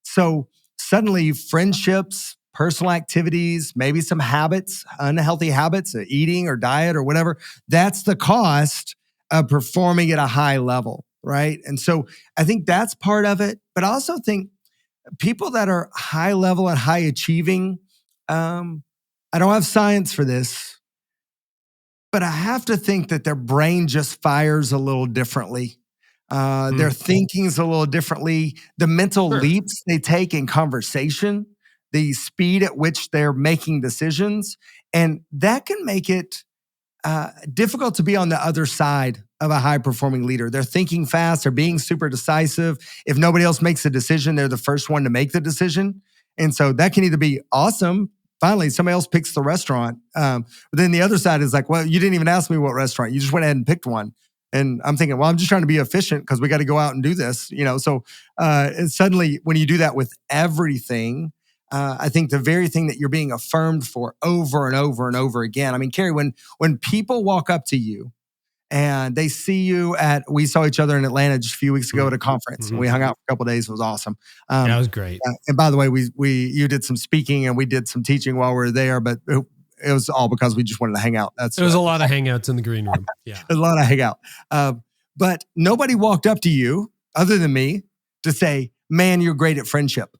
So suddenly friendships, personal activities, maybe some habits, unhealthy habits, eating or diet or whatever, that's the cost of performing at a high level, right? And so I think that's part of it. But I also think people that are high level and high achieving, I don't have science for this, but I have to think that their brain just fires a little differently. Their thinking is a little differently. The mental leaps they take in conversation, the speed at which they're making decisions, and that can make it difficult to be on the other side of a high-performing leader. They're thinking fast, they're being super decisive. If nobody else makes a decision, they're the first one to make the decision. And so that can either be awesome, finally, somebody else picks the restaurant. But then the other side is like, well, you didn't even ask me what restaurant. You just went ahead and picked one. And I'm thinking, well, I'm just trying to be efficient because we got to go out and do this, So and suddenly, when you do that with everything, I think the very thing that you're being affirmed for over and over and over again. I mean, Carey, when people walk up to you and they see you we saw each other in Atlanta just a few weeks ago at a conference. And we hung out for a couple of days. It was awesome.
Yeah, it was great.
And by the way, you did some speaking and we did some teaching while we were there, but it was all because we just wanted to hang out.
There was a lot of hangouts in the green room. Yeah.
A lot of hangout. But nobody walked up to you other than me to say, man, you're great at friendship.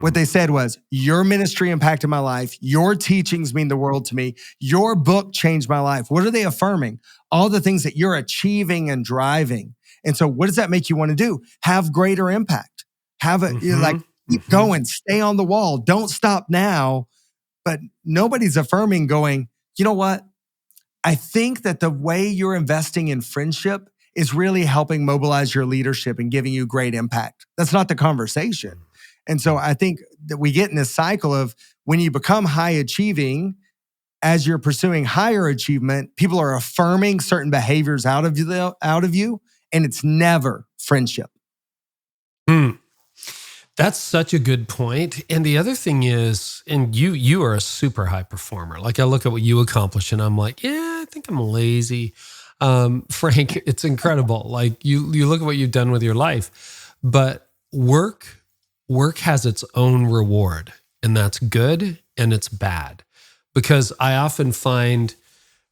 What they said was, your ministry impacted my life. Your teachings mean the world to me. Your book changed my life. What are they affirming? All the things that you're achieving and driving. And so what does that make you want to do? Have greater impact. Keep going, stay on the wall. Don't stop now. But nobody's affirming going, you know what? I think that the way you're investing in friendship is really helping mobilize your leadership and giving you great impact. That's not the conversation. And so I think that we get in this cycle of when you become high achieving, as you're pursuing higher achievement, people are affirming certain behaviors out of you, and it's never friendship.
That's such a good point. And the other thing is, and you are a super high performer. Like, I look at what you accomplish and I'm like, yeah, I think I'm lazy. Frank, it's incredible. Like, you look at what you've done with your life, but work has its own reward, and that's good and it's bad. Because I often find,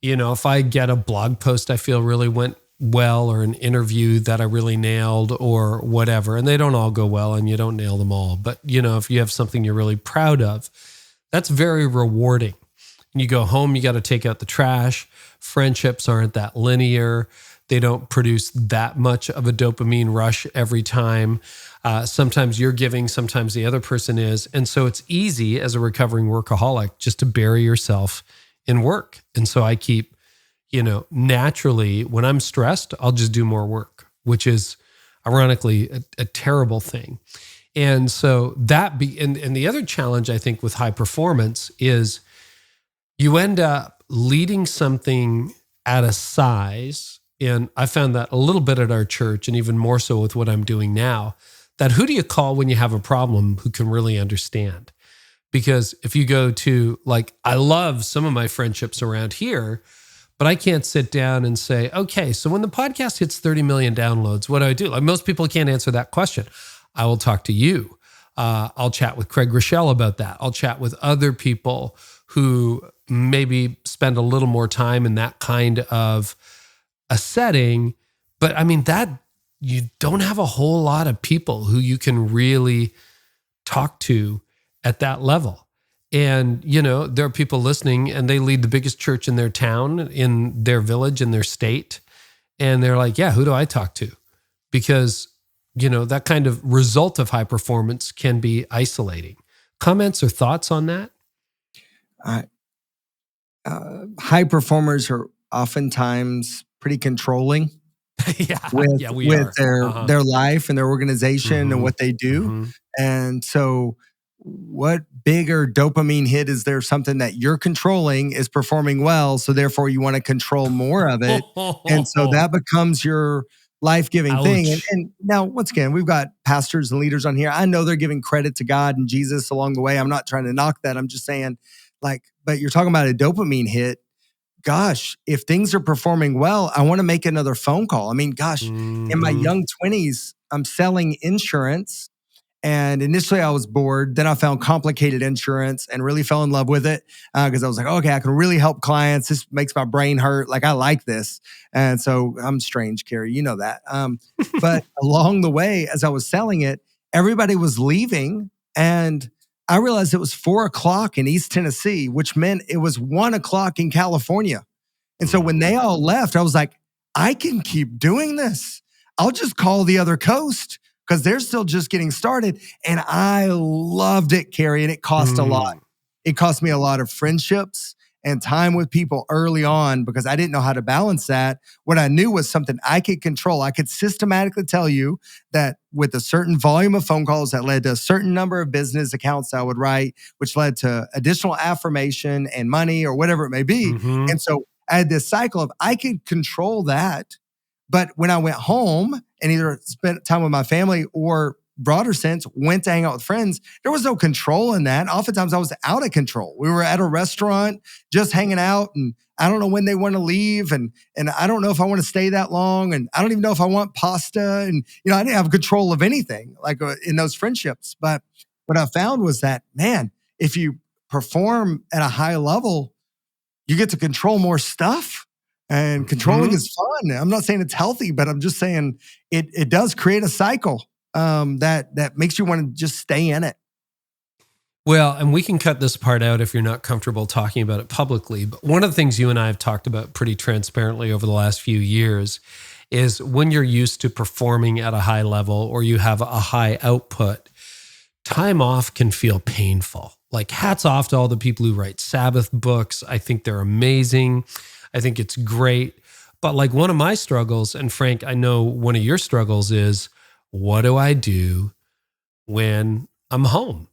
if I get a blog post I feel really went well, or an interview that I really nailed or whatever, and they don't all go well and you don't nail them all, but if you have something you're really proud of, that's very rewarding. And you go home, you got to take out the trash. Friendships aren't that linear. They don't produce that much of a dopamine rush every time. Sometimes you're giving, sometimes the other person is. And so it's easy as a recovering workaholic just to bury yourself in work. And so I keep, naturally, when I'm stressed, I'll just do more work, which is ironically a terrible thing. And so and the other challenge I think with high performance is you end up leading something at a size, and I found that a little bit at our church, and even more so with what I'm doing now, that who do you call when you have a problem who can really understand? Because if you go to, I love some of my friendships around here, but I can't sit down and say, okay, so when the podcast hits 30 million downloads, what do I do? Like, most people can't answer that question. I will talk to you. I'll chat with Craig Rochelle about that. I'll chat with other people who maybe spend a little more time in that kind of a setting. But I mean, that you don't have a whole lot of people who you can really talk to at that level. And, there are people listening and they lead the biggest church in their town, in their village, in their state. And they're like, yeah, who do I talk to? Because, that kind of result of high performance can be isolating. Comments or thoughts on that?
High performers are oftentimes pretty controlling with their life and their organization and what they do. And so what bigger dopamine hit is there? Something that you're controlling is performing well, so therefore you want to control more of it. And so that becomes your life-giving thing. And now, once again, we've got pastors and leaders on here. I know they're giving credit to God and Jesus along the way. I'm not trying to knock that. I'm just saying, but you're talking about a dopamine hit. Gosh, if things are performing well, I want to make another phone call. I mean, gosh, in my young 20s, I'm selling insurance. And initially I was bored. Then I found complicated insurance and really fell in love with it because I was like, okay, I can really help clients. This makes my brain hurt. I like this. And so I'm strange, Carey. You know that. But along the way, as I was selling it, everybody was leaving. And I realized it was 4:00 in East Tennessee, which meant it was 1:00 in California. And so when they all left, I was like, I can keep doing this. I'll just call the other coast, because they're still just getting started. And I loved it, Carey, and it cost a lot. It cost me a lot of friendships and time with people early on because I didn't know how to balance that. What I knew was something I could control. I could systematically tell you that with a certain volume of phone calls that led to a certain number of business accounts I would write, which led to additional affirmation and money or whatever it may be. And so I had this cycle of I could control that. But when I went home and either spent time with my family or broader sense, went to hang out with friends, there was no control in that. Oftentimes I was out of control. We were at a restaurant just hanging out and I don't know when they want to leave. And I don't know if I want to stay that long. And I don't even know if I want pasta. And, I didn't have control of anything in those friendships. But what I found was that, man, if you perform at a high level, you get to control more stuff. And controlling is fun. I'm not saying it's healthy, but I'm just saying it does create a cycle that makes you want to just stay in it.
Well, and we can cut this part out if you're not comfortable talking about it publicly. But one of the things you and I have talked about pretty transparently over the last few years is when you're used to performing at a high level or you have a high output, time off can feel painful. Hats off to all the people who write Sabbath books. I think they're amazing. I think it's great. But one of my struggles, and Frank, I know one of your struggles is, what do I do when I'm home?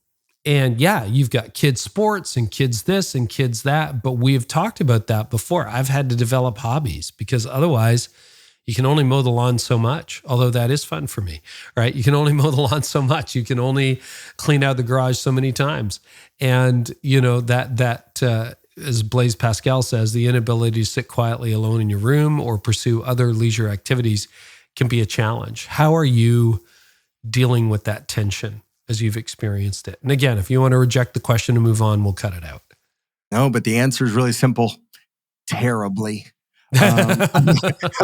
And yeah, you've got kids sports and kids this and kids that, but we've talked about that before. I've had to develop hobbies because otherwise you can only mow the lawn so much, although that is fun for me, right? You can only mow the lawn so much. You can only clean out the garage so many times. And that as Blaise Pascal says, the inability to sit quietly alone in your room or pursue other leisure activities can be a challenge. How are you dealing with that tension as you've experienced it? And again, if you want to reject the question and move on, we'll cut it out.
No, but the answer is really simple. Terribly. I'm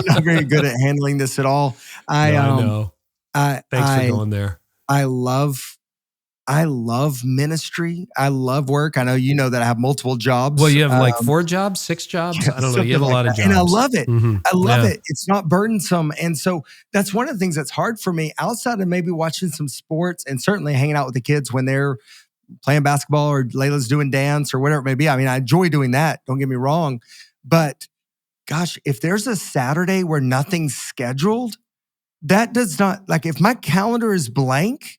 not very good at handling this at all.
I know. Thanks for going there.
I love ministry. I love work. I know you know that I have multiple jobs.
Well, you have 4 jobs, 6 jobs? I don't know. You have a lot of jobs.
And I love it. I love it. It's not burdensome. And so that's one of the things that's hard for me outside of maybe watching some sports and certainly hanging out with the kids when they're playing basketball or Layla's doing dance or whatever it may be. I mean, I enjoy doing that. Don't get me wrong. But gosh, if there's a Saturday where nothing's scheduled, that does not, if my calendar is blank,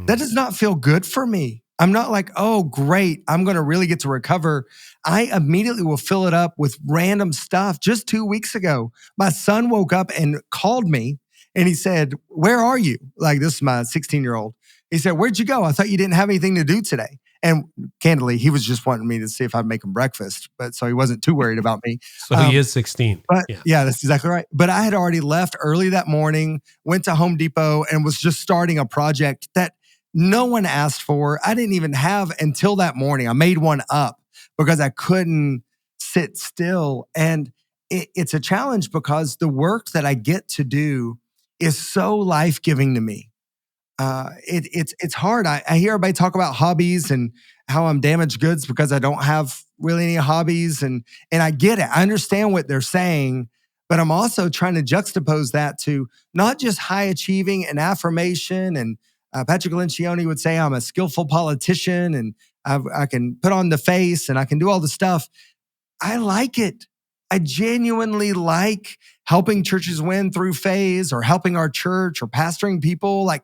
that does not feel good for me. I'm not like, oh, great, I'm going to really get to recover. I immediately will fill it up with random stuff. Just 2 weeks ago, my son woke up and called me and he said, where are you? This is my 16-year-old. He said, where'd you go? I thought you didn't have anything to do today. And candidly, he was just wanting me to see if I'd make him breakfast. But so he wasn't too worried about me.
So he is 16.
But yeah, that's exactly right. But I had already left early that morning, went to Home Depot and was just starting a project that no one asked for. I didn't even have until that morning. I made one up. because I couldn't sit still. And it's a challenge because the work that I get to do is so life-giving to me. It's hard. I hear everybody talk about hobbies and how I'm damaged goods because I don't have really any hobbies. And I get it. I understand what they're saying, but I'm also trying to juxtapose that to not just high achieving and affirmation. And Patrick Lencioni would say I'm a skillful politician and I can put on the face and I can do all the stuff. I like it. I genuinely like helping churches win through phase or helping our church or pastoring people. Like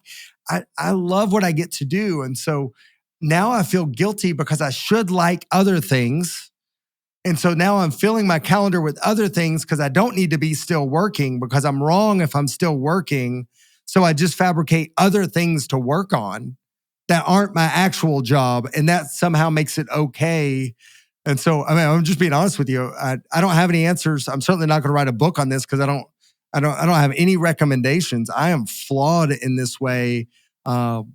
I love what I get to do. And so now I feel guilty because I should like other things. And so now I'm filling my calendar with other things because I don't need to be still working because I'm wrong if I'm still working. So I just fabricate other things to work on that aren't my actual job. And that somehow makes it okay. And so, I mean, I'm just being honest with you. I don't have any answers. I'm certainly not going to write a book on this because I don't have any recommendations. I am flawed in this way. And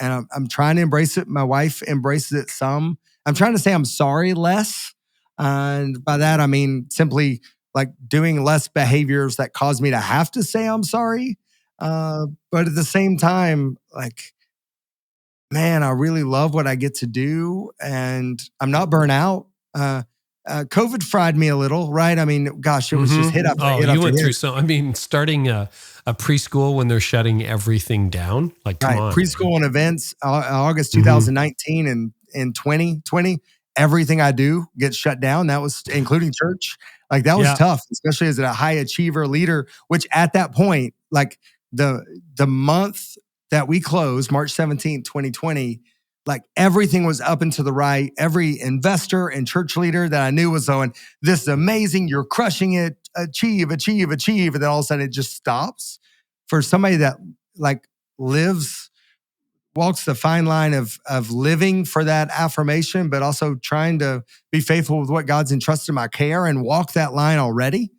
I'm trying to embrace it. My wife embraces it some. I'm trying to say I'm sorry less. And by that, I mean simply like doing less behaviors that cause me to have to say I'm sorry. But at the same time, like, man, I really love what I get to do and I'm not burnt out. COVID fried me a little, right? I mean, gosh, it was just hit up.
You went through some, I mean, starting a preschool when they're shutting everything down, like, come on.
Preschool and events, August 2019 and in 2020, everything I do gets shut down. That was including church. Like that was tough, especially as a high achiever leader, which at that point, like the month that we closed, March 17th, 2020, like everything was up and to the right. Every investor and church leader that I knew was going, this is amazing. You're crushing it. Achieve. And then all of a sudden it just stops. For somebody that like walks the fine line of living for that affirmation, but also trying to be faithful with what God's entrusted in my care and walk that line already.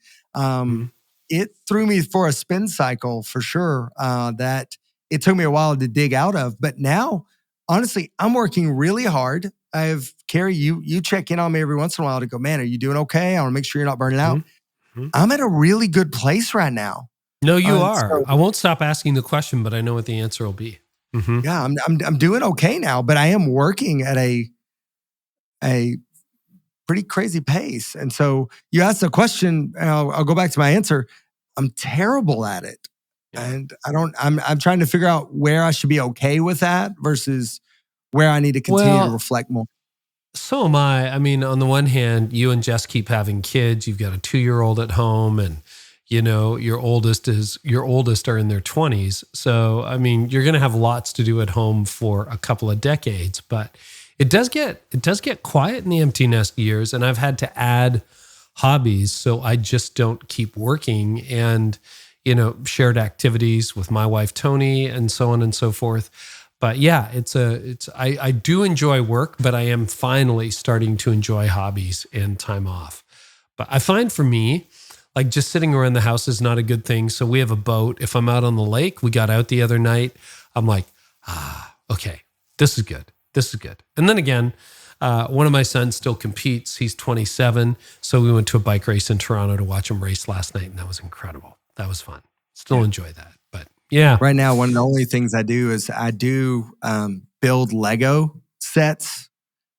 It threw me for a spin cycle for sure that it took me a while to dig out of. But now, honestly, I'm working really hard. Carey, you check in on me every once in a while to go, man, are you doing okay? I want to make sure you're not burning out. I'm at a really good place right now.
No, you are. So, I won't stop asking the question, but I know what the answer will be.
Yeah, I'm doing okay now, but I am working at a pretty crazy pace. And so you asked the question, and I'll go back to my answer. I'm terrible at it. And I'm trying to figure out where I should be okay with that versus where I need to continue to reflect more.
So am I. I mean, on the one hand, you and Jess keep having kids. You've got a 2-year-old at home and, you know, your oldest are in their 20s. So, I mean, you're going to have lots to do at home for a couple of decades, but it does get quiet in the empty nest years. And I've had to add hobbies so I just don't keep working and, you know, shared activities with my wife, Tony, and so on and so forth. But yeah, I do enjoy work, but I am finally starting to enjoy hobbies and time off. But I find for me, like just sitting around the house is not a good thing. So we have a boat. If I'm out on the lake, we got out the other night. I'm like, okay, this is good. This is good. And then again, one of my sons still competes. He's 27. So we went to a bike race in Toronto to watch him race last night. And that was incredible. That was fun. Still enjoy that. But yeah.
Right now, one of the only things I do is build Lego sets.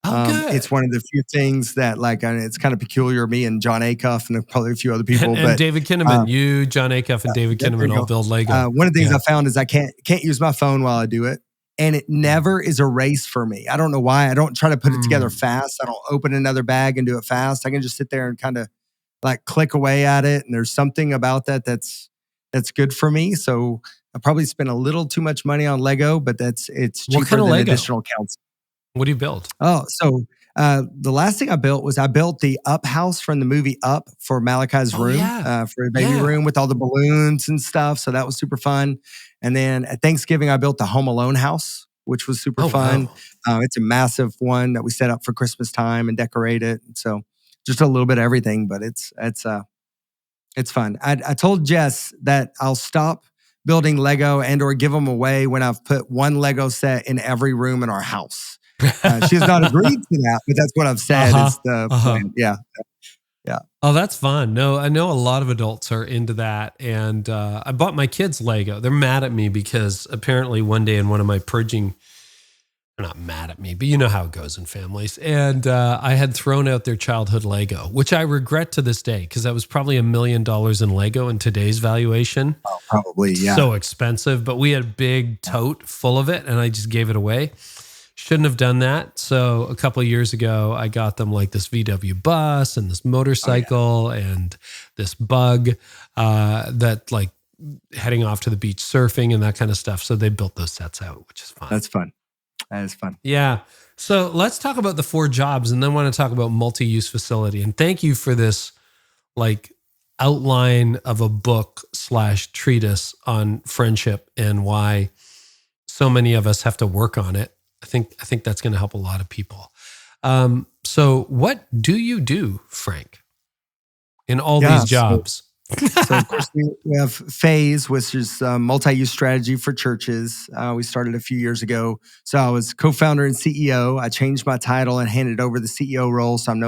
Good.
It's one of the few things that it's kind of peculiar. Me and John Acuff and probably a few other people.
And David Kinnaman, John Acuff and David Kinnaman all build Lego.
One of the things I found is I can't use my phone while I do it. And it never is a race for me. I don't know why. I don't try to put it together fast. I don't open another bag and do it fast. I can just sit there and kind of like click away at it. And there's something about that that's good for me. So I probably spend a little too much money on Lego, but it's cheaper than additional counts.
What do you build?
Oh, so the last thing I built was the Up house from the movie Up for Malachi's room, for a baby room with all the balloons and stuff. So that was super fun. And then at Thanksgiving, I built the Home Alone house, which was super fun. Wow. It's a massive one that we set up for Christmas time and decorate it. So just a little bit of everything, but it's fun. I told Jess that I'll stop building Lego and or give them away when I've put one Lego set in every room in our house. She has not agreed to that, but that's what I've said is the plan. Yeah.
Oh, that's fun. No, I know a lot of adults are into that. And I bought my kids Lego. They're mad at me because apparently one day in one of my purging, they're not mad at me, but you know how it goes in families. And I had thrown out their childhood Lego, which I regret to this day because that was probably $1 million in Lego in today's valuation.
Oh, probably, yeah.
So expensive, but we had a big tote full of it and I just gave it away. Shouldn't have done that. So a couple of years ago, I got them like this VW bus and this motorcycle and this bug that like heading off to the beach surfing and that kind of stuff. So they built those sets out, which is fun.
That's fun. That is fun.
Yeah. So let's talk about the 4 jobs and then want to talk about multi-use facility. And thank you for this like outline of a book / treatise on friendship and why so many of us have to work on it. I think that's going to help a lot of people. So what do you do, Frank, in all these jobs?
So of course we have Phase, which is a multi-use strategy for churches. We started a few years ago. So I was co-founder and CEO. I changed my title and handed over the CEO role. So I'm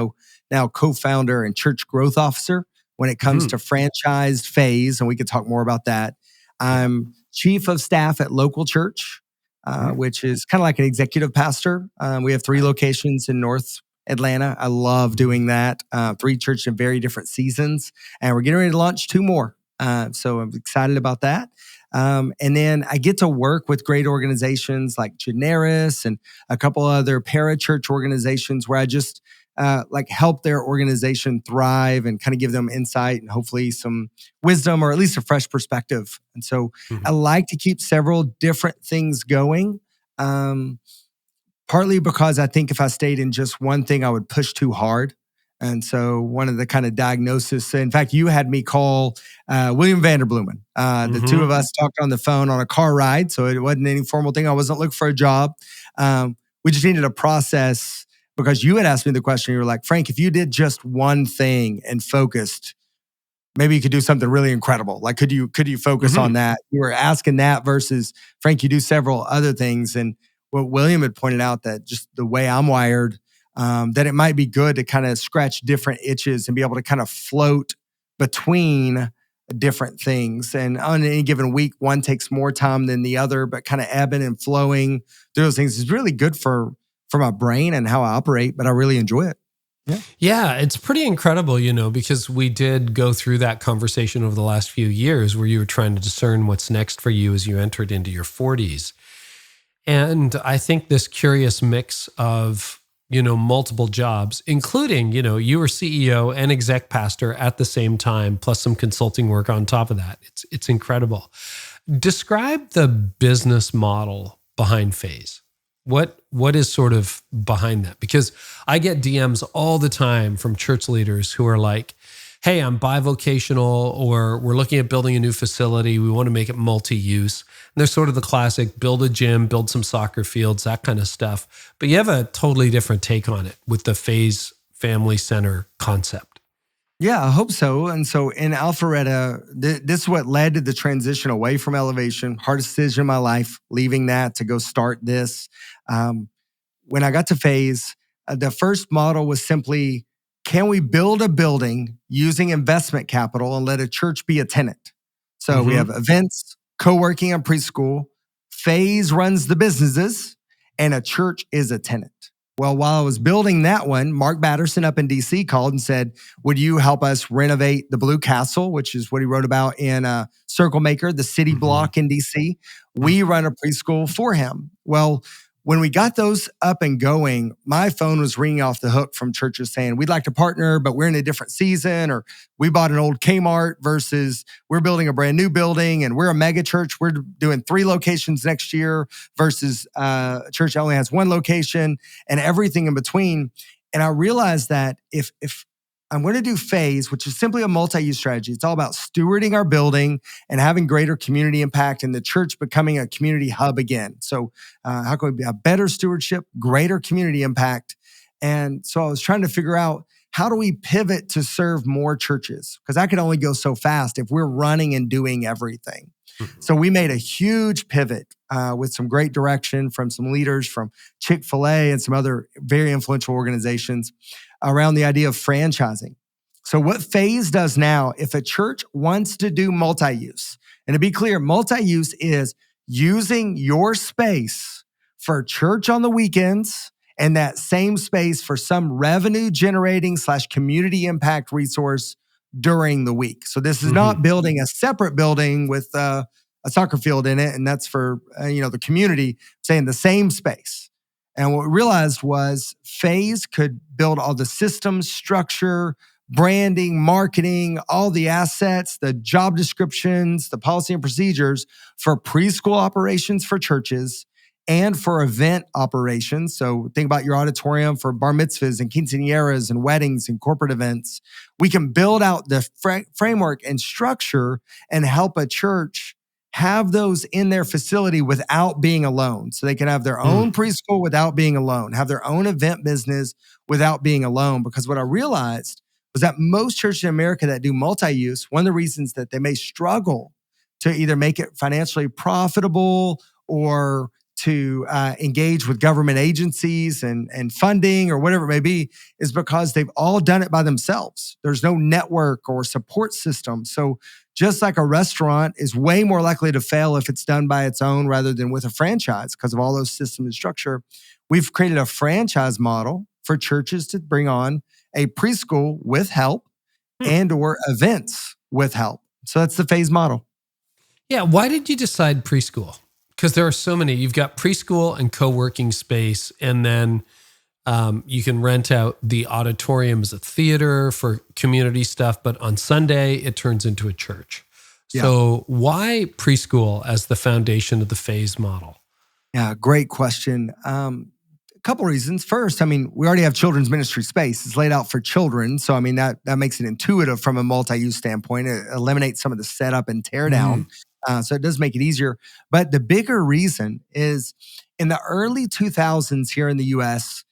now co-founder and church growth officer when it comes to franchised Phase. And we could talk more about that. I'm chief of staff at local church. Which is kind of like an executive pastor. We have 3 locations in North Atlanta. I love doing that. 3 churches in very different seasons. And we're getting ready to launch 2 more. So I'm excited about that. And then I get to work with great organizations like Generis and a couple other parachurch organizations where I just like help their organization thrive and kind of give them insight and hopefully some wisdom or at least a fresh perspective. And so I like to keep several different things going, partly because I think if I stayed in just one thing, I would push too hard. And so one of the kind of diagnosis, in fact, you had me call William Vanderbloemen. The 2 of us talked on the phone on a car ride. So it wasn't any formal thing. I wasn't looking for a job. We just needed a process. Because you had asked me the question, you were like, Frank, if you did just one thing and focused, maybe you could do something really incredible. Like, could you focus on that? You were asking that versus, Frank, you do several other things. And what William had pointed out that just the way I'm wired, that it might be good to kind of scratch different itches and be able to kind of float between different things. And on any given week, one takes more time than the other, but kind of ebbing and flowing through those things is really good for my brain and how I operate, but I really enjoy it.
Yeah, it's pretty incredible, because we did go through that conversation over the last few years where you were trying to discern what's next for you as you entered into your 40s. And I think this curious mix of, multiple jobs, including, you were CEO and exec pastor at the same time, plus some consulting work on top of that. It's incredible. Describe the business model behind Phase. What is sort of behind that? Because I get DMs all the time from church leaders who are like, hey, I'm bivocational, or we're looking at building a new facility. We want to make it multi-use. And there's sort of the classic, build a gym, build some soccer fields, that kind of stuff. But you have a totally different take on it with the Phase Family Center concept.
Yeah, I hope so. And so in Alpharetta, this is what led to the transition away from Elevation. Hardest decision in my life, leaving that to go start this. When I got to Phase, the first model was simply, can we build a building using investment capital and let a church be a tenant? So we have events, co-working, and preschool. Phase runs the businesses, and a church is a tenant. Well, while I was building that one, Mark Batterson up in DC called and said, would you help us renovate the Blue Castle, which is what he wrote about in Circle Maker, the city block in DC. We run a preschool for him. Well, when we got those up and going, my phone was ringing off the hook from churches saying, we'd like to partner, but we're in a different season, or we bought an old Kmart versus we're building a brand new building and we're a mega church. We're doing 3 locations next year versus a church that only has 1 location, and everything in between. And I realized that if I'm going to do Phase, which is simply a multi-use strategy. It's all about stewarding our building and having greater community impact, and the church becoming a community hub again. So how can we have better stewardship, greater community impact? And so I was trying to figure out, how do we pivot to serve more churches? Because I could only go so fast if we're running and doing everything. So we made a huge pivot with some great direction from some leaders from Chick-fil-A and some other very influential organizations around the idea of franchising. So what Phase does now, if a church wants to do multi-use, and to be clear, multi-use is using your space for church on the weekends and that same space for some revenue generating / community impact resource during the week. So this is not building a separate building with a soccer field in it, and that's for the community, saying the same space. And what we realized was Phase could build all the systems, structure, branding, marketing, all the assets, the job descriptions, the policy and procedures for preschool operations for churches and for event operations. So think about your auditorium for bar mitzvahs and quinceañeras and weddings and corporate events. We can build out the framework and structure and help a church have those in their facility without being alone. So they can have their own preschool without being alone, have their own event business without being alone. Because what I realized was that most churches in America that do multi-use, one of the reasons that they may struggle to either make it financially profitable or to engage with government agencies and funding or whatever it may be is because they've all done it by themselves. There's no network or support system. So just like a restaurant is way more likely to fail if it's done by its own rather than with a franchise because of all those systems and structure, we've created a franchise model for churches to bring on a preschool with help and or events with help. So that's the Phase model.
Yeah. Why did you decide preschool? Because there are so many. You've got preschool and co-working space, and then you can rent out the auditorium as a theater for community stuff, but on Sunday, it turns into a church. Yeah. So why preschool as the foundation of the Phase model?
Yeah, great question. A couple reasons. First, we already have children's ministry space. It's laid out for children. So, that makes it intuitive from a multi-use standpoint. It eliminates some of the setup and tear down. So it does make it easier. But the bigger reason is in the early 2000s here in the US,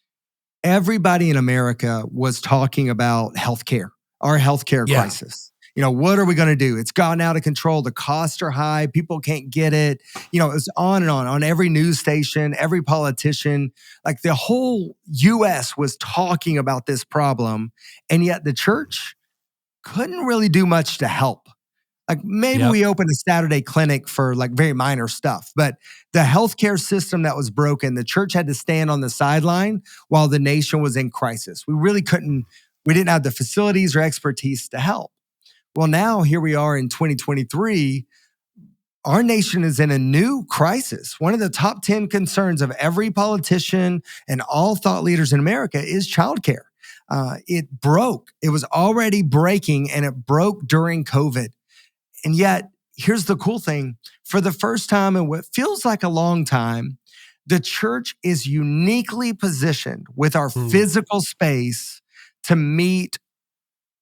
everybody in America was talking about healthcare, our healthcare crisis. What are we going to do? It's gotten out of control. The costs are high. People can't get it. It was on and on every news station, every politician, like the whole US was talking about this problem. And yet the church couldn't really do much to help. Like maybe we opened a Saturday clinic for like very minor stuff, but the healthcare system that was broken, the church had to stand on the sideline while the nation was in crisis. We didn't have the facilities or expertise to help. Well, now here we are in 2023, our nation is in a new crisis. One of the top 10 concerns of every politician and all thought leaders in America is childcare. It broke. It was already breaking and it broke during COVID. And yet, here's the cool thing. For the first time in what feels like a long time, the church is uniquely positioned with our physical space to meet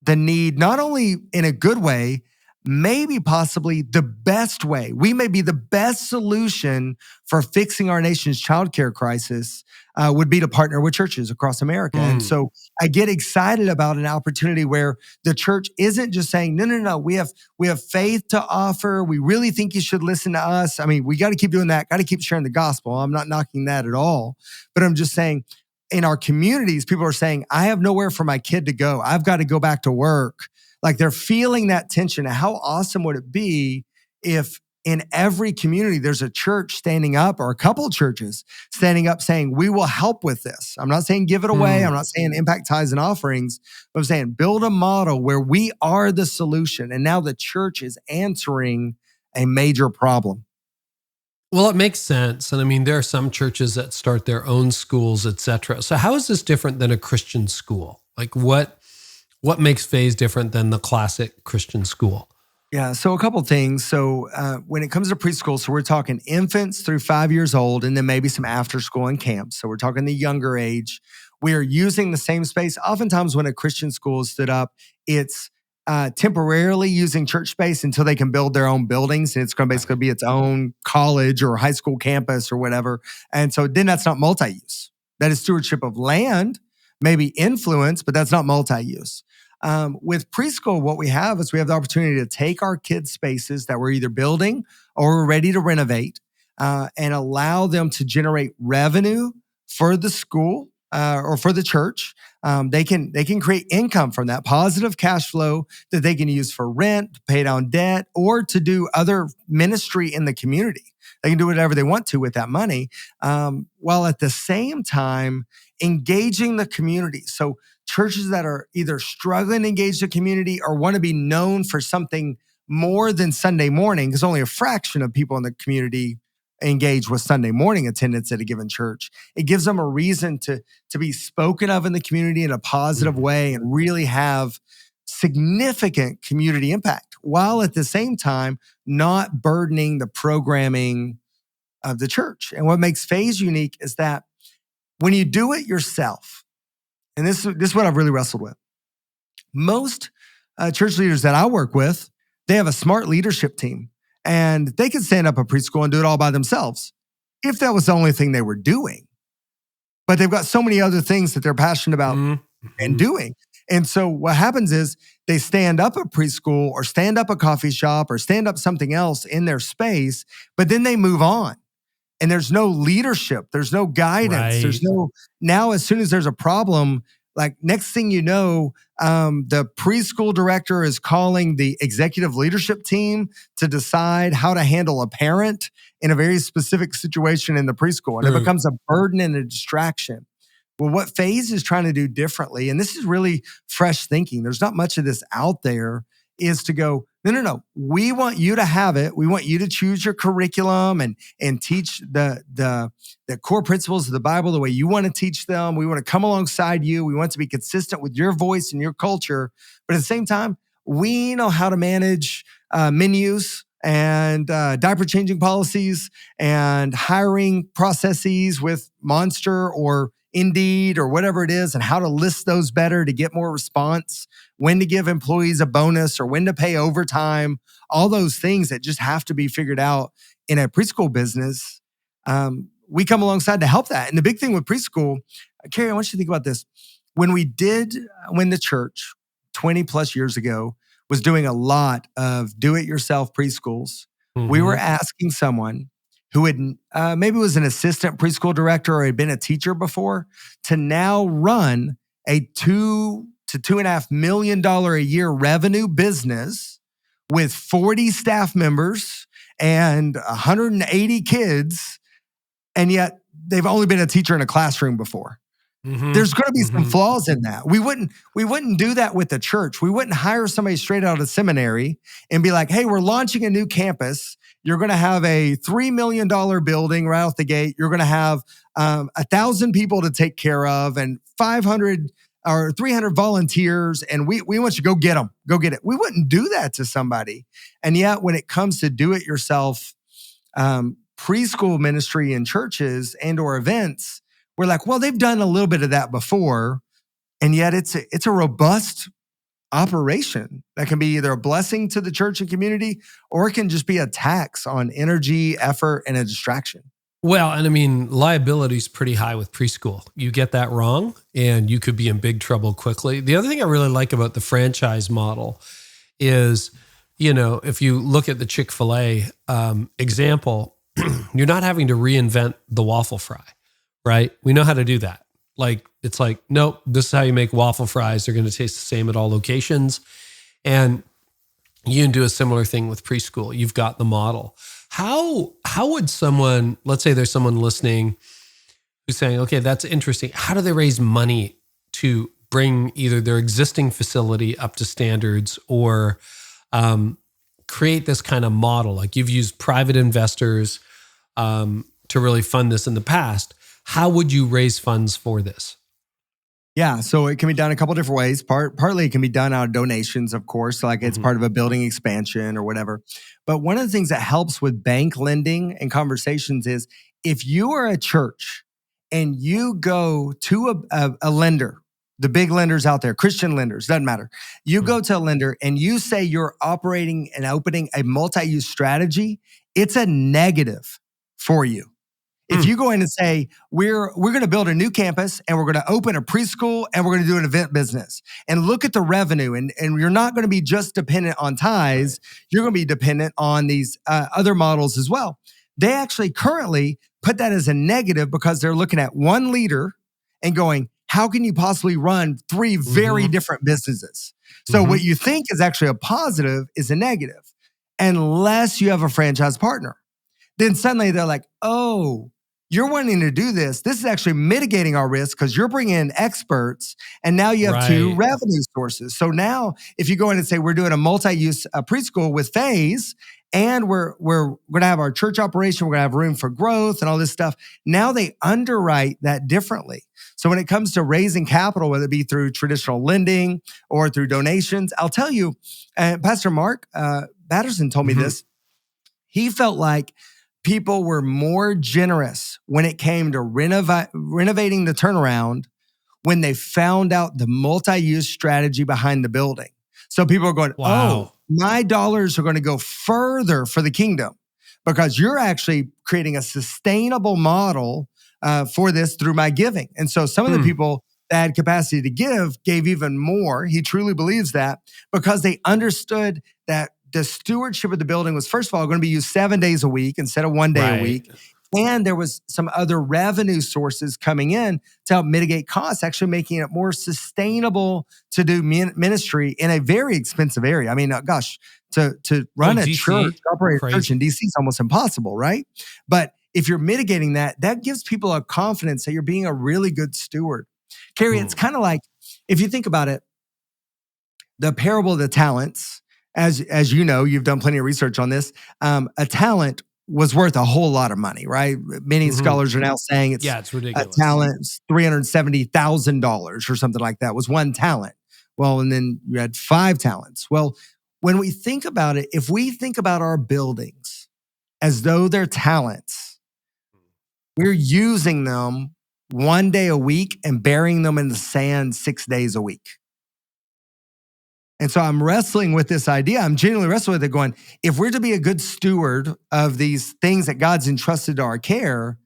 the need, not only in a good way, maybe possibly the best way. We may be the best solution for fixing our nation's childcare crisis would be to partner with churches across America. And so I get excited about an opportunity where the church isn't just saying, no, we have faith to offer. We really think you should listen to us. We got to keep doing that. Got to keep sharing the gospel. I'm not knocking that at all. But I'm just saying, in our communities, people are saying, I have nowhere for my kid to go. I've got to go back to work. Like they're feeling that tension. How awesome would it be if in every community there's a church standing up or a couple of churches standing up saying, we will help with this. I'm not saying give it away. I'm not saying impact tithes and offerings, but I'm saying build a model where we are the solution. And now the church is answering a major problem.
Well, it makes sense. And there are some churches that start their own schools, et cetera. So how is this different than a Christian school? Like what makes Phase different than the classic Christian school?
Yeah, so a couple things. So when it comes to preschool, so we're talking infants through 5 years old, and then maybe some after school and camps. So we're talking the younger age. We are using the same space. Oftentimes when a Christian school is stood up, it's temporarily using church space until they can build their own buildings. And it's going to basically be its own college or high school campus or whatever. And so then that's not multi-use. That is stewardship of land, maybe influence, but that's not multi-use. With preschool, what we have is we have the opportunity to take our kids' spaces that we're either building or we're ready to renovate, and allow them to generate revenue for the school or for the church. They can create income from that positive cash flow that they can use for rent, to pay down debt, or to do other ministry in the community. They can do whatever they want to with that money, while at the same time engaging the community. So churches that are either struggling to engage the community or want to be known for something more than Sunday morning, because only a fraction of people in the community engage with Sunday morning attendance at a given church. It gives them a reason to be spoken of in the community in a positive way and really have significant community impact, while at the same time not burdening the programming of the church. And what makes Phase unique is that when you do it yourself, and this is what I've really wrestled with. Most church leaders that I work with, they have a smart leadership team, and they can stand up a preschool and do it all by themselves if that was the only thing they were doing. But they've got so many other things that they're passionate about and doing. And so what happens is they stand up a preschool or stand up a coffee shop or stand up something else in their space, but then they move on. And there's no leadership. There's no guidance.
Right.
There's no, now as soon as there's a problem, like next thing you know, the preschool director is calling the executive leadership team to decide how to handle a parent in a very specific situation in the preschool. And it becomes a burden and a distraction. Well, what Phase is trying to do differently, and this is really fresh thinking, there's not much of this out there, is to go, no. We want you to have it. We want you to choose your curriculum and teach the core principles of the Bible the way you want to teach them. We want to come alongside you. We want to be consistent with your voice and your culture. But at the same time, we know how to manage menus and diaper changing policies and hiring processes with Monster or Indeed or whatever it is, and how to list those better to get more response, when to give employees a bonus or when to pay overtime, all those things that just have to be figured out in a preschool business. We come alongside to help that. And the big thing with preschool, Carey, I want you to think about this. When the church 20 plus years ago was doing a lot of do-it-yourself preschools, we were asking someone who had maybe was an assistant preschool director or had been a teacher before to now run a $2 to $2.5 million a year revenue business with 40 staff members and 180 kids, and yet they've only been a teacher in a classroom before. There's going to be some flaws in that. We wouldn't do that with the church. We wouldn't hire somebody straight out of seminary and be like, hey, we're launching a new campus. You're going to have a $3 million building right off the gate. You're going to have 1,000 people to take care of and 500 or 300 volunteers. And we want you to go get them. Go get it. We wouldn't do that to somebody. And yet when it comes to do it yourself, preschool ministry in churches and or events, we're like, well, they've done a little bit of that before. And yet it's a robust operation that can be either a blessing to the church and community, or it can just be a tax on energy, effort, and a distraction.
Well, and I mean, liability is pretty high with preschool. You get that wrong and you could be in big trouble quickly. The other thing I really like about the franchise model is, if you look at the Chick-fil-A example, you're not having to reinvent the waffle fry, right? We know how to do that. It's like, nope, this is how you make waffle fries. They're going to taste the same at all locations. And you can do a similar thing with preschool. You've got the model. How would someone, let's say there's someone listening who's saying, okay, that's interesting. How do they raise money to bring either their existing facility up to standards or create this kind of model? Like you've used private investors to really fund this in the past. How would you raise funds for this?
Yeah, so it can be done a couple different ways. Partly it can be done out of donations, of course, like it's part of a building expansion or whatever. But one of the things that helps with bank lending and conversations is if you are a church and you go to a lender, the big lenders out there, Christian lenders, doesn't matter. You go to a lender and you say you're operating and opening a multi-use strategy, it's a negative for you. If you go in and say, we're going to build a new campus and we're going to open a preschool and we're going to do an event business and look at the revenue and you're not going to be just dependent on tithes, you're going to be dependent on these other models as well. They actually currently put that as a negative because they're looking at one leader and going, how can you possibly run three very different businesses? So what you think is actually a positive is a negative, unless you have a franchise partner. Then suddenly they're like, oh, you're wanting to do this. This is actually mitigating our risk because you're bringing in experts, and now you have two revenue sources. So now if you go in and say, we're doing a multi-use preschool with Phase, and we're going to have our church operation, we're going to have room for growth and all this stuff. Now they underwrite that differently. So when it comes to raising capital, whether it be through traditional lending or through donations, I'll tell you, Pastor Mark Batterson told me this. He felt like people were more generous when it came to renovating the turnaround when they found out the multi-use strategy behind the building. So people are going, oh, my dollars are going to go further for the kingdom because you're actually creating a sustainable model for this through my giving. And so some of the people that had capacity to give gave even more. He truly believes that because they understood that the stewardship of the building was, first of all, going to be used 7 days a week instead of 1 day a week. And there was some other revenue sources coming in to help mitigate costs, actually making it more sustainable to do ministry in a very expensive area. I mean, gosh, to run a
DC,
church, operate a church in DC is almost impossible, right? But if you're mitigating that, that gives people a confidence that you're being a really good steward. Carey, it's kind of like, if you think about it, the parable of the talents, as you know, you've done plenty of research on this, a talent was worth a whole lot of money, right? Many scholars are now saying it's ridiculous. A talent, $370,000 or something like that was one talent. Well, and then you had 5 talents. Well, when we think about it, if we think about our buildings as though they're talents, we're using them 1 day a week and burying them in the sand 6 days a week. And so I'm wrestling with this idea. I'm genuinely wrestling with it going, if we're to be a good steward of these things that God's entrusted to our care,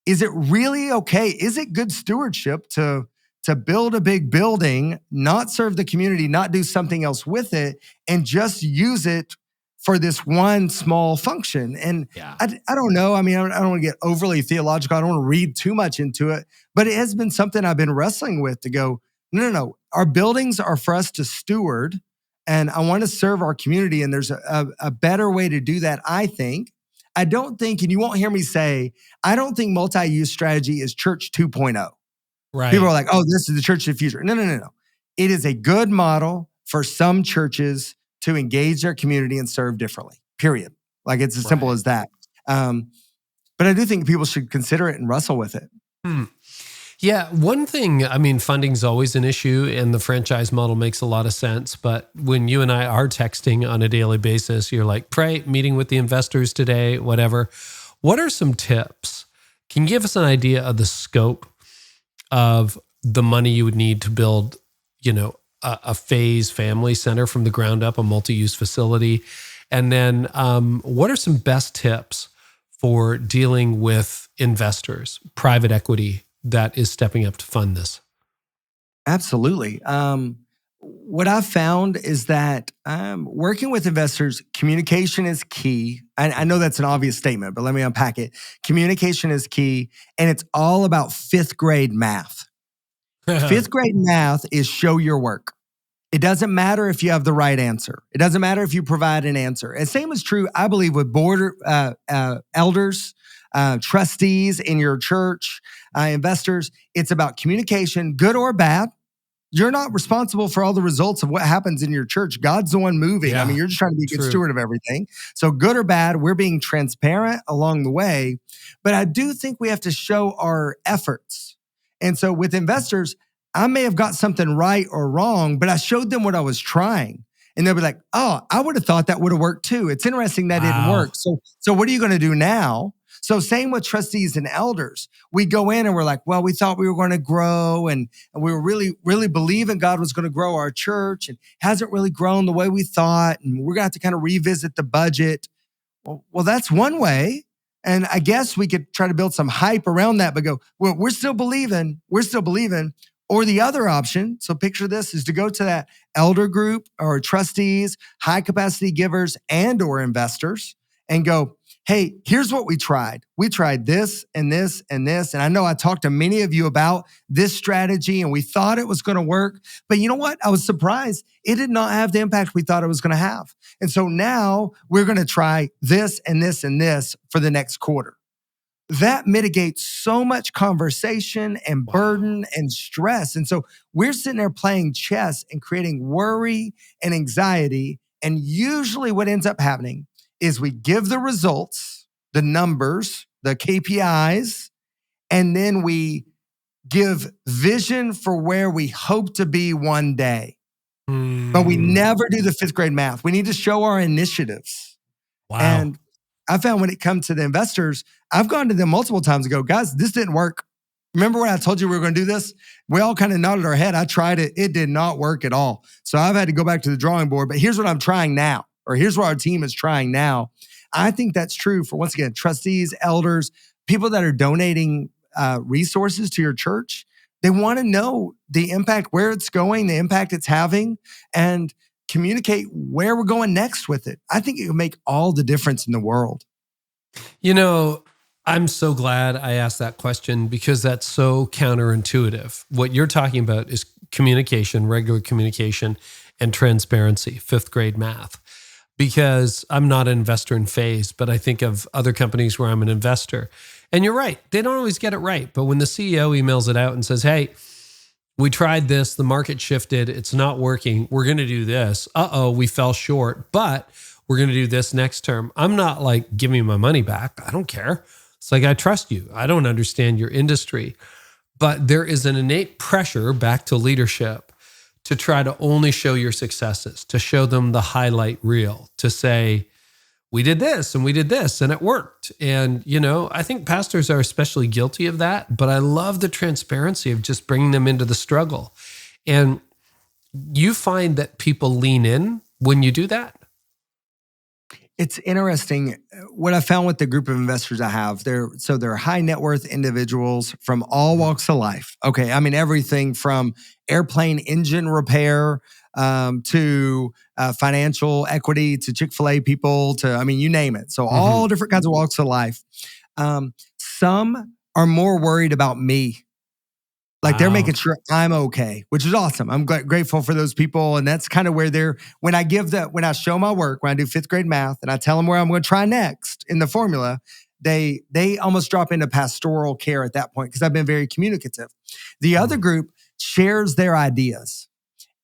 is it really okay? Is it good stewardship to build a big building, not serve the community, not do something else with it, and just use it for this one small function? And I don't know. I mean, I don't want to get overly theological. I don't want to read too much into it, but it has been something I've been wrestling with to go, no. Our buildings are for us to steward, and I want to serve our community, and there's a better way to do that, I think. I don't think, and you won't hear me say, I don't think multi-use strategy is church 2.0. Right. People are like, oh, this is the church of the future. No. It is a good model for some churches to engage their community and serve differently, period. Like, it's as simple as that. But I do think people should consider it and wrestle with it.
Yeah, one thing, I mean, funding's always an issue, and the franchise model makes a lot of sense. But when you and I are texting on a daily basis, you're like, pray, meeting with the investors today, whatever. What are some tips? Can you give us an idea of the scope of the money you would need to build, a Phase family center from the ground up, a multi-use facility? And then what are some best tips for dealing with investors, private equity, that is stepping up to fund this?
Absolutely. What I've found is that working with investors, communication is key. I know that's an obvious statement, but let me unpack it. Communication is key, and it's all about 5th grade math. 5th grade math is show your work. It doesn't matter if you have the right answer. It doesn't matter if you provide an answer. And same is true, I believe, with board elders, trustees in your church, investors. It's about communication, good or bad. You're not responsible for all the results of what happens in your church. God's the one moving. Yeah, I mean, you're just trying to be a good steward of everything. So good or bad, we're being transparent along the way. But I do think we have to show our efforts. And so with investors, I may have got something right or wrong, but I showed them what I was trying. And they'll be like, oh, I would have thought that would have worked too. It's interesting that didn't work. So what are you going to do now? So same with trustees and elders. We go in and we're like, well, we thought we were going to grow, and we were really believing God was going to grow our church, and hasn't really grown the way we thought. And we're going to have to kind of revisit the budget. Well, that's one way. And I guess we could try to build some hype around that, but go, well, we're still believing. Or the other option, so picture this, is to go to that elder group or trustees, high capacity givers, and or investors, and go, hey, here's what we tried. We tried this and this and this. And I know I talked to many of you about this strategy and we thought it was going to work. But you know what? I was surprised. It did not have the impact we thought it was going to have. And so now we're going to try this and this and this for the next quarter. That mitigates so much conversation and burden and stress. And so we're sitting there playing chess and creating worry and anxiety. And usually what ends up happening is we give the results, the numbers, the KPIs, and then we give vision for where we hope to be one day. But we never do the 5th grade math. We need to show our initiatives.
Wow.
And I found when it comes to the investors, I've gone to them multiple times and go, guys, this didn't work. Remember when I told you we were going to do this? We all kind of nodded our head. I tried it. It did not work at all. So I've had to go back to the drawing board, but here's what I'm trying now, or here's what our team is trying now. I think that's true for, once again, trustees, elders, people that are donating resources to your church. They want to know the impact, where it's going, the impact it's having, and communicate where we're going next with it. I think it would make all the difference in the world.
You know, I'm so glad I asked that question because that's so counterintuitive. What you're talking about is communication, regular communication, and transparency, 5th grade math. Because I'm not an investor in phase, but I think of other companies where I'm an investor. And you're right, they don't always get it right. But when the CEO emails it out and says, hey, we tried this, the market shifted, it's not working, we're going to do this. We fell short, but we're going to do this next term. I'm not like, give me my money back. I don't care. It's like, I trust you. I don't understand your industry. But there is an innate pressure back to leadership to try to only show your successes, to show them the highlight reel, to say, we did this and we did this and it worked. And, you know, I think pastors are especially guilty of that, but I love the transparency of just bringing them into the struggle. And you find that people lean in when you do that?
It's interesting. What I found with the group of investors I have, they're high net worth individuals from all walks of life. Okay, I mean, everything from airplane engine repair to financial equity to Chick-fil-A people to, I mean, you name it. So all different kinds of walks of life. Some are more worried about me. Like they're making sure I'm okay, which is awesome. I'm grateful for those people. And that's kind of where when I show my work, when I do 5th grade math and I tell them where I'm going to try next in the formula, they almost drop into pastoral care at that point because I've been very communicative. The other group shares their ideas.